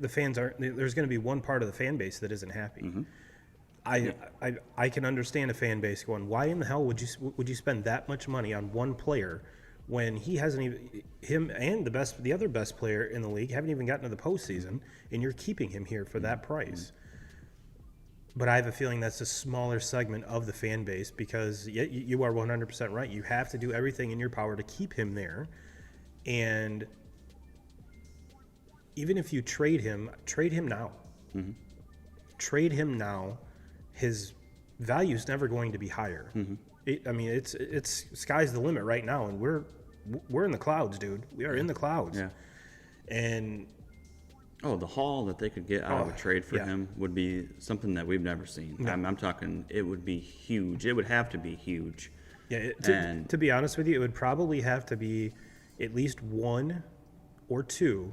fans aren't. There's going to be one part of the fan base that isn't happy. Mm-hmm. I can understand a fan base going, why in the hell would you spend that much money on one player when he hasn't even, him and the other best player in the league haven't even gotten to the postseason, and you're keeping him here for that price. Mm-hmm. But I have a feeling that's a smaller segment of the fan base, because you are 100% right. You have to do everything in your power to keep him there. And even if you trade him now. Mm-hmm. Trade him now. His value is never going to be higher. Mm-hmm. It's sky's the limit right now, and we're in the clouds, dude. We are in the clouds. Yeah. And the haul that they could get out of a trade for him would be something that we've never seen. Yeah. I'm talking, it would be huge. It would have to be huge. Yeah, to be honest with you, it would probably have to be at least one or two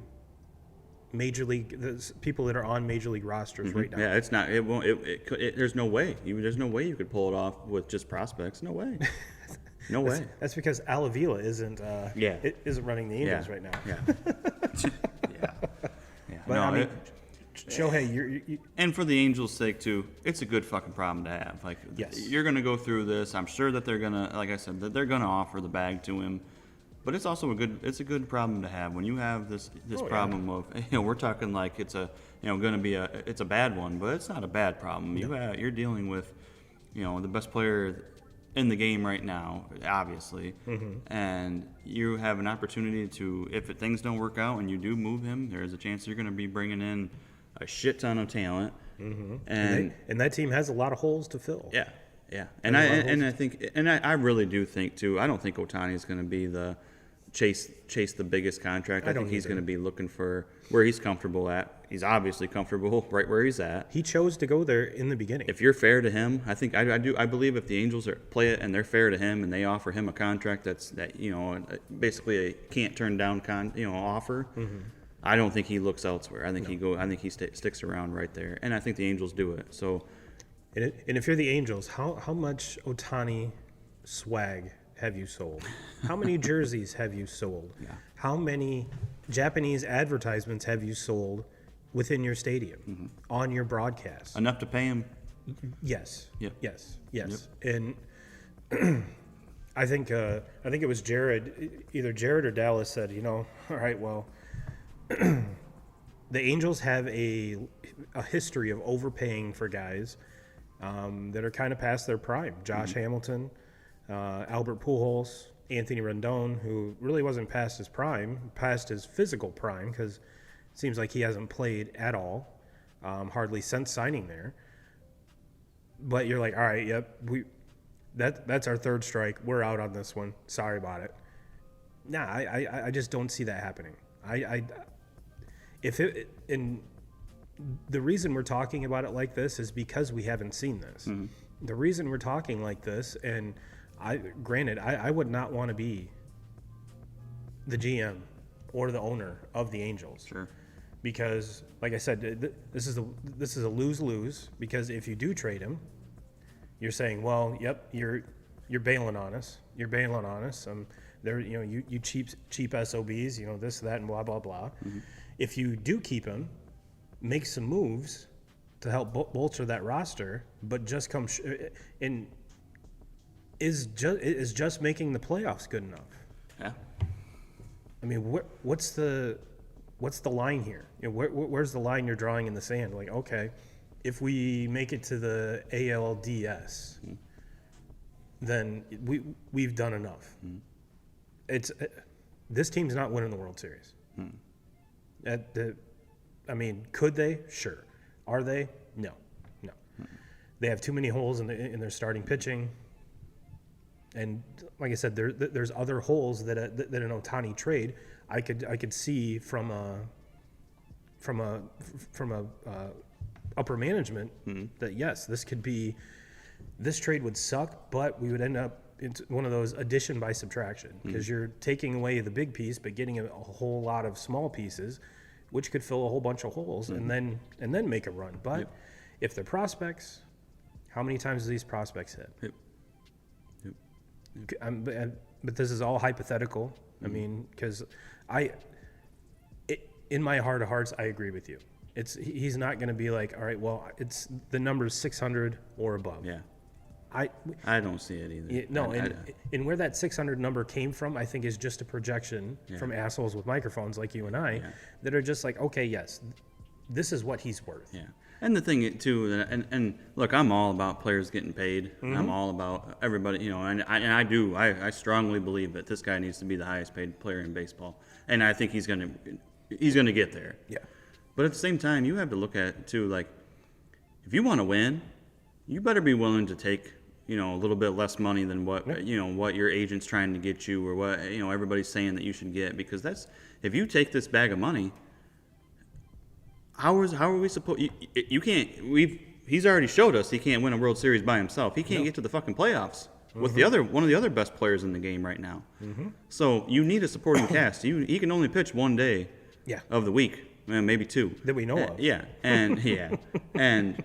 major league people that are on major league rosters right now. Yeah, it's not. It won't. There's no way. There's no way you could pull it off with just prospects. No way. No way. That's because Al Avila isn't running the Angels right now. Yeah. But Shohei, and for the Angels' sake too, it's a good fucking problem to have. Like, you're gonna go through this. I'm sure that they're gonna, like I said, that they're gonna offer the bag to him. But it's also a good problem to have when you have this problem of, we're talking like it's a it's a bad one, but it's not a bad problem. No. You're dealing with, the best player in the game right now, obviously, and you have an opportunity to, if things don't work out and you do move him, there's a chance you're going to be bringing in a shit ton of talent, and that team has a lot of holes to fill. Yeah, and I really do think too. I don't think Ohtani is going to be the chase the biggest contract. I think he's going to be looking for where he's comfortable at. He's obviously comfortable right where he's at. He chose to go there in the beginning. If you're fair to him, I think I believe if the Angels play it and they're fair to him and they offer him a contract that basically a can't turn down offer. Mm-hmm. I don't think he looks elsewhere. I think he sticks around right there, and I think the Angels do it. So, and if you're the Angels, how much Ohtani swag have you sold? How many jerseys have you sold? Yeah. How many Japanese advertisements have you sold within your stadium on your broadcast? Enough to pay him? Yes. Yep. Yes. And I think it was either Jared or Dallas said, all right, well, the Angels have a history of overpaying for guys that are kind of past their prime. Josh Hamilton, Albert Pujols, Anthony Rendon, who really wasn't past his physical prime, because it seems like he hasn't played at all, hardly since signing there. But you're like, all right, yep, that's our third strike. We're out on this one. Sorry about it. Nah, I just don't see that happening. And the reason we're talking about it like this is because we haven't seen this. Mm-hmm. The reason we're talking like this, and I would not want to be the GM or the owner of the Angels. Sure. Because, like I said, this is a lose-lose. Because if you do trade him, you're saying, well, yep, you're bailing on us. You're bailing on us. There, you cheap SOBs. This, that, and blah blah blah. Mm-hmm. If you do keep him, make some moves to help bolster that roster, but just come in. Is just making the playoffs good enough? Yeah. I mean, what's the line here? Where's the line you're drawing in the sand? Like, okay, if we make it to the ALDS, then we've done enough. This team's not winning the World Series. Could they? Sure. Are they? No. They have too many holes in their starting pitching. And like I said, there's other holes that an Ohtani trade I could see from a upper management that yes, this trade would suck, but we would end up into one of those addition by subtraction, because you're taking away the big piece but getting a whole lot of small pieces, which could fill a whole bunch of holes and then make a run. But if they're prospects, how many times do these prospects hit? But this is all hypothetical. I mean, because in my heart of hearts, I agree with you. He's not going to be like, all right, well, it's the number's 600 or above. Yeah. I don't see it either. No, and where that 600 number came from, I think, is just a projection from assholes with microphones like you and I that are just like, okay, yes, this is what he's worth. Yeah. And the thing too, and look, I'm all about players getting paid. I'm all about everybody, you know, and I strongly believe that this guy needs to be the highest paid player in baseball, and I think he's gonna get there. Yeah. But at the same time, you have to look at it too, like, if you want to win, you better be willing to take, you know, a little bit less money than what you know what your agent's trying to get you, or what, you know, everybody's saying that you should get, because if you take this bag of money. How are we supposed? You can't. He's already showed us he can't win a World Series by himself. He can't get to the fucking playoffs with one of the other best players in the game right now. So you need a supporting cast. He can only pitch one day of the week, maybe two that we know of. Yeah, and and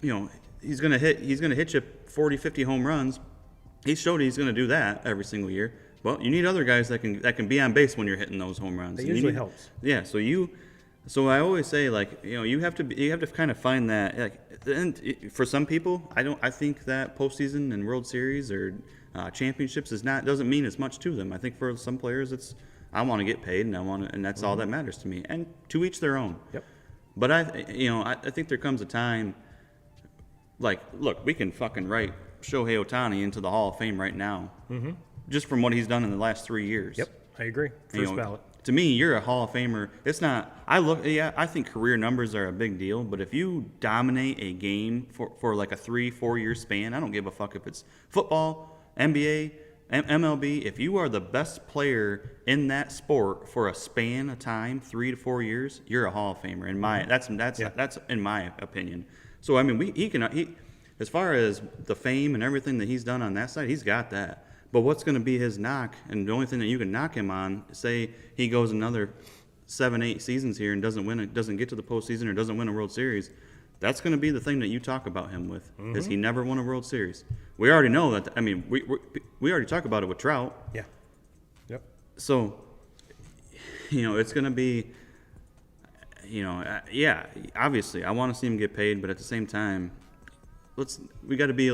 you know he's gonna hit you 40, 50 home runs. He showed he's gonna do that every single year. Well, you need other guys that can be on base when you're hitting those home runs. That usually helps. Yeah, So I always say, like, you know, you have to kind of find that. Like, and for some people, I think that postseason and World Series or championships doesn't mean as much to them. I think for some players, I want to get paid and that's all that matters to me. And to each their own. Yep. But I think there comes a time. Like, look, we can fucking write Shohei Ohtani into the Hall of Fame right now, just from what he's done in the last 3 years. Yep, I agree. First ballot. To me, you're a Hall of Famer. It's not. I think career numbers are a big deal, but if you dominate a game for like a 3-4 year span, I don't give a fuck if it's football, NBA, MLB. If you are the best player in that sport for a span of time, 3 to 4 years, you're a Hall of Famer. That's in my opinion. So I mean, he as far as the fame and everything that he's done on that side, he's got that. But what's going to be his knock? And the only thing that you can knock him on, say he goes another 7-8 seasons here and doesn't get to the postseason or doesn't win a World Series, that's going to be the thing that you talk about him with, is he never won a World Series. We already know that. I mean, we already talk about it with Trout. Yeah. Yep. So, you know, it's going to be, you know, obviously I want to see him get paid, but at the same time, you got to be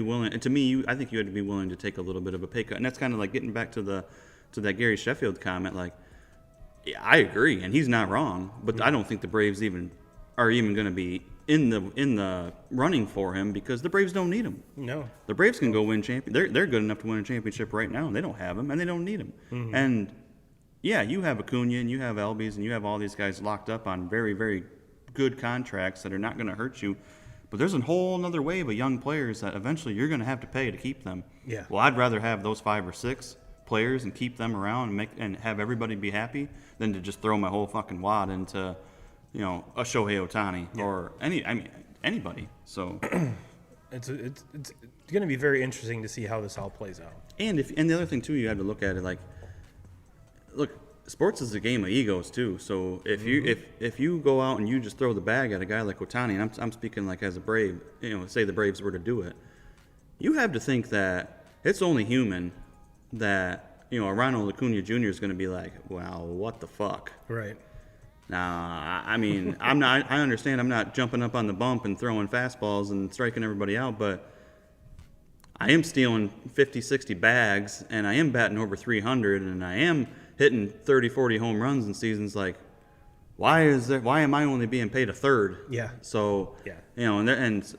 willing. And to me, I think you had to be willing to take a little bit of a pay cut. And that's kind of like getting back to that Gary Sheffield comment. Like, yeah, I agree, and he's not wrong. But I don't think the Braves are even going to be in the running for him, because the Braves don't need him. No, the Braves can go win champion. They're good enough to win a championship right now, and they don't have him, and they don't need him. And yeah, you have Acuna and you have Albies and you have all these guys locked up on very, very good contracts that are not going to hurt you. But there's a whole other wave of young players that eventually you're going to have to pay to keep them. Yeah. Well, I'd rather have those 5 or 6 players and keep them around and have everybody be happy than to just throw my whole fucking wad into, you know, a Shohei Ohtani or anybody. So it's going to be very interesting to see how this all plays out. And the other thing too, you have to look at it like, look, sports is a game of egos too. So if you go out and you just throw the bag at a guy like Ohtani, and I'm speaking like as a Brave, you know, say the Braves were to do it, you have to think that it's only human that, you know, a Ronald Acuna Jr. is going to be like, well, what the fuck? Right. Now, I mean, I understand I'm not jumping up on the bump and throwing fastballs and striking everybody out, but I am stealing 50, 60 bags, and I am batting over 300, and I am hitting 30, 40 home runs in seasons. Like, why am I only being paid a third? Yeah. So, yeah. You know, and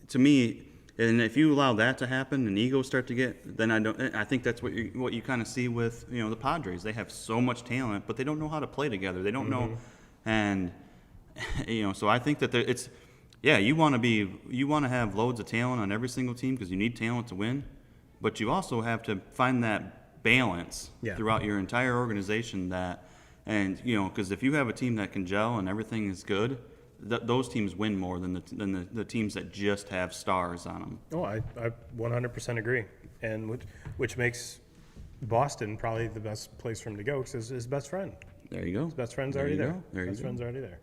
to me, and if you allow that to happen and egos start to get, then I think that's what you kind of see with, you know, the Padres. They have so much talent, but they don't know how to play together. They don't know, and you know, so I think that you want to have loads of talent on every single team because you need talent to win. but you also have to find that balance Yeah. throughout your entire organization. Because if you have a team that can gel and everything is good, those teams win more than the teams that just have stars on them. Oh, I 100% agree, and which makes Boston probably the best place for him to go because his best friend. There you go. His best friend's There already you there. go. There you Best go. friend's already there.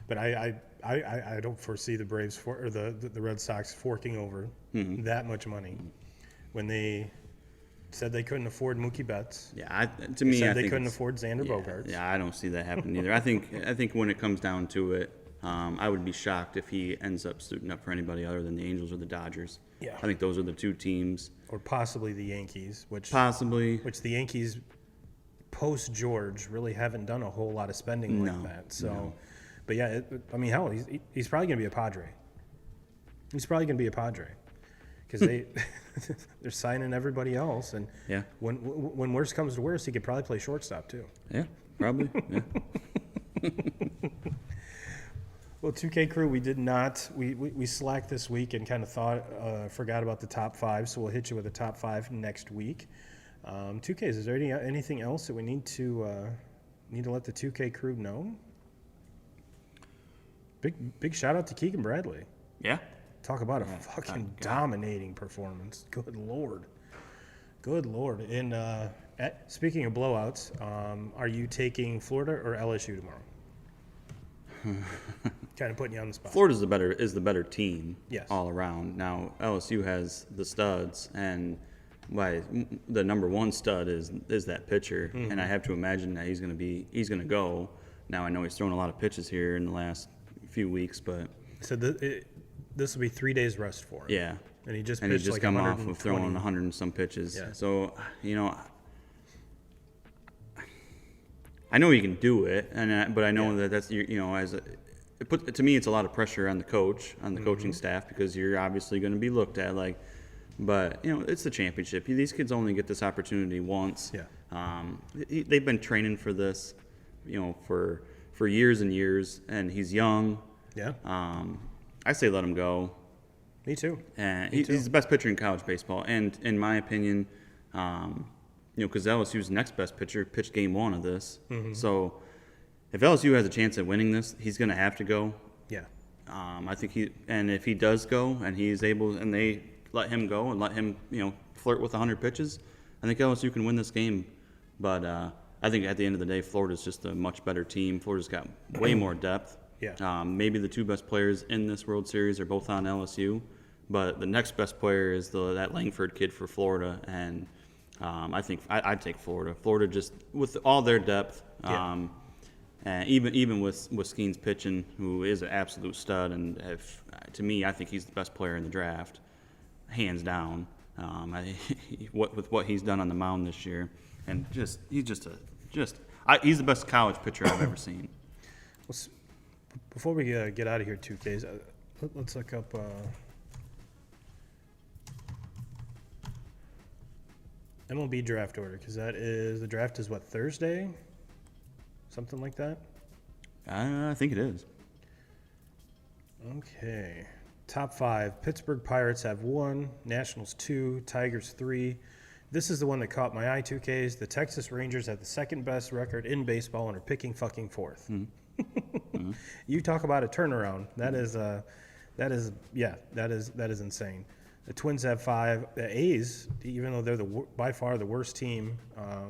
But I don't foresee the Braves or the Red Sox forking over that much money when they said they couldn't afford Mookie Betts. Yeah, They I said they think couldn't it's- afford Xander Bogaerts. Yeah, I don't see that happening either. I think when it comes down to it, I would be shocked if he ends up suiting up for anybody other than the Angels or the Dodgers. Yeah. I think those are the two teams. Or possibly the Yankees, which Possibly. the Yankees post George really haven't done a whole lot of spending like No, that. So, no. but yeah, hell, he's probably going to be a Padre. He's probably going to be a Padre because they're signing everybody else, and Yeah. when worst comes to worst, he could probably play shortstop too. Yeah, probably. Yeah. Well, 2K crew, we did not. We slacked this week and kind of forgot about the top five. So we'll hit you with the top five next week. 2Ks, is there anything else that we need to let the 2K crew know? Big shout out to Keegan Bradley. Yeah. Talk about a fucking dominating performance. Good lord. And speaking of blowouts, are you taking Florida or LSU tomorrow? Kind of putting you on the spot. Florida's the better team. Yes. All around. Now LSU has the studs, and the number one stud is that pitcher, and I have to imagine that he's gonna go. Now I know he's thrown a lot of pitches here in the last few weeks, but So this will be 3 days rest for him. yeah. And he just And pitched he's just like come 120. off of throwing 100 and some pitches. Yeah. So, I know he can do it, but I know that that's to me it's a lot of pressure on the coach, on the coaching staff, because you're obviously going to be looked at like, but it's the championship. These kids only get this opportunity once. Yeah. They've been training for this, for years and years, and he's young. Yeah. I say let him go. Me too. And Me too. he's the best pitcher in college baseball, and in my opinion, because LSU's next best pitcher pitched game one of this. So if LSU has a chance at winning this, he's going to have to go. Yeah. I think if he does go and he's able, and they let him go and let him, flirt with 100 pitches, I think LSU can win this game. But I think at the end of the day, Florida's just a much better team. Florida's got way more depth. Yeah. Maybe the two best players in this World Series are both on LSU, but the next best player is that Langford kid for Florida, and I think I'd take Florida. Florida just with all their depth, and even with Skeens pitching, who is an absolute stud, and to me, I think he's the best player in the draft, hands down. With what he's done on the mound this year, and he's he's the best college pitcher I've ever seen. Before we get out of here, 2Ks, let's look up MLB draft order, because the draft is what, Thursday? Something like that? I think it is. Okay. Top five. Pittsburgh Pirates have 1, Nationals 2, Tigers 3. This is the one that caught my eye, 2Ks. The Texas Rangers have the second best record in baseball and are picking fucking fourth. You talk about a turnaround. That is insane. The Twins have 5. The A's, even though they're by far the worst team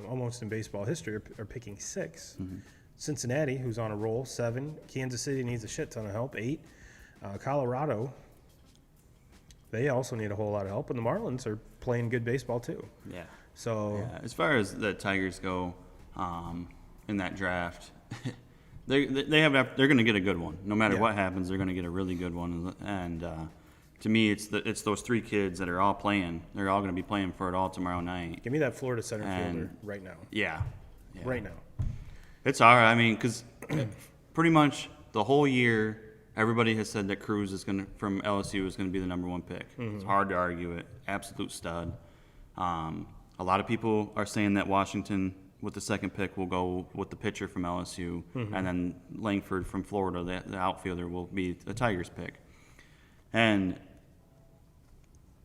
almost in baseball history, are picking 6. Cincinnati, who's on a roll, 7. Kansas City needs a shit ton of help, 8. Colorado, they also need a whole lot of help, and the Marlins are playing good baseball too. Yeah. So as far as the Tigers go, in that draft, they're going to get a good one. No matter what happens, they're going to get a really good one. And to me, it's those 3 kids that are all playing. They're all going to be playing for it all tomorrow night. Give me that Florida center fielder right now. Yeah. Right now. It's all right. I mean, because pretty much the whole year, everybody has said that Cruz from LSU is going to be the number 1 pick. It's hard to argue it. Absolute stud. A lot of people are saying that Washington, with the second pick, will go with the pitcher from LSU, and then Langford from Florida, the outfielder, will be the Tigers pick. And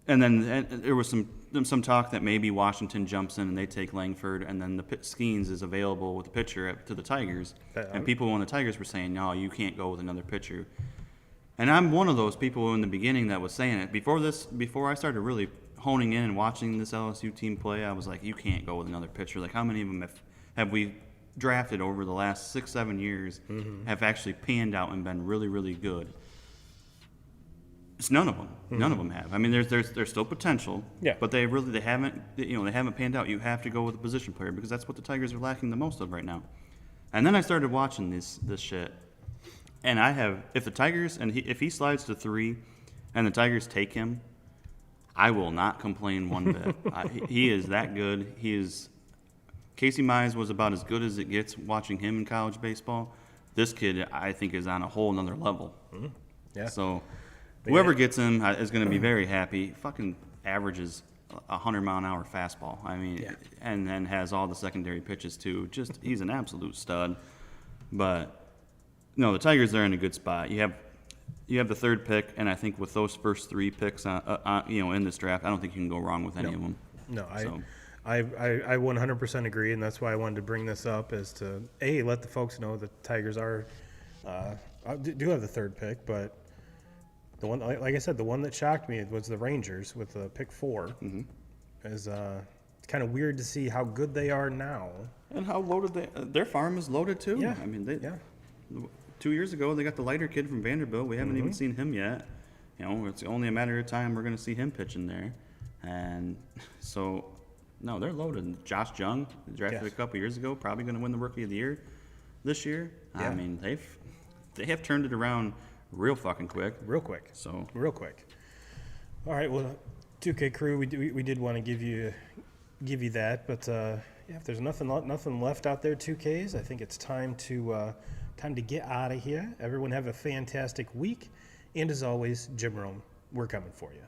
And there was some talk that maybe Washington jumps in and they take Langford, and then the Skeens is available with the pitcher to the Tigers. And people on the Tigers were saying, no, you can't go with another pitcher. And I'm one of those people in the beginning that was saying it. Before I started really honing in and watching this LSU team play, I was like, you can't go with another pitcher. Like, how many of them have we drafted over the last 6-7 years have actually panned out and been really, really good? It's none of them. None of them have. I mean, there's still potential. Yeah. But they haven't panned out. You have to go with a position player because that's what the Tigers are lacking the most of right now. And then I started watching this shit, and if the Tigers if he slides to 3, and the Tigers take him, I will not complain one bit. He is that good. Casey Mize was about as good as it gets watching him in college baseball. This kid, I think, is on a whole nother level. Yeah. So whoever gets him is going to be very happy. Fucking averages 100-mile-an-hour fastball. I mean, and then has all the secondary pitches too. Just he's an absolute stud. But no, the Tigers are in a good spot. You have the 3rd pick, and I think with those first 3 picks, in this draft, I don't think you can go wrong with any of them. No, I 100% agree, and that's why I wanted to bring this up, is to let the folks know that the Tigers do have the 3rd pick, but the one, like I said, the one that shocked me was the Rangers with the pick 4. It's kind of weird to see how good they are now, and how loaded their farm is loaded too. Yeah, I mean 2 years ago they got the lighter kid from Vanderbilt. We haven't even seen him yet. It's only a matter of time we're going to see him pitching there, and so. No, they're loaded. Josh Jung, drafted a couple years ago, probably going to win the Rookie of the Year this year. Yeah. I mean, they have turned it around real fucking quick. Real quick. So real quick. All right, well, 2K crew, we did want to give you that, but if there's nothing left out there, 2Ks, I think it's time to get out of here. Everyone have a fantastic week, and as always, Jim Rome, we're coming for you.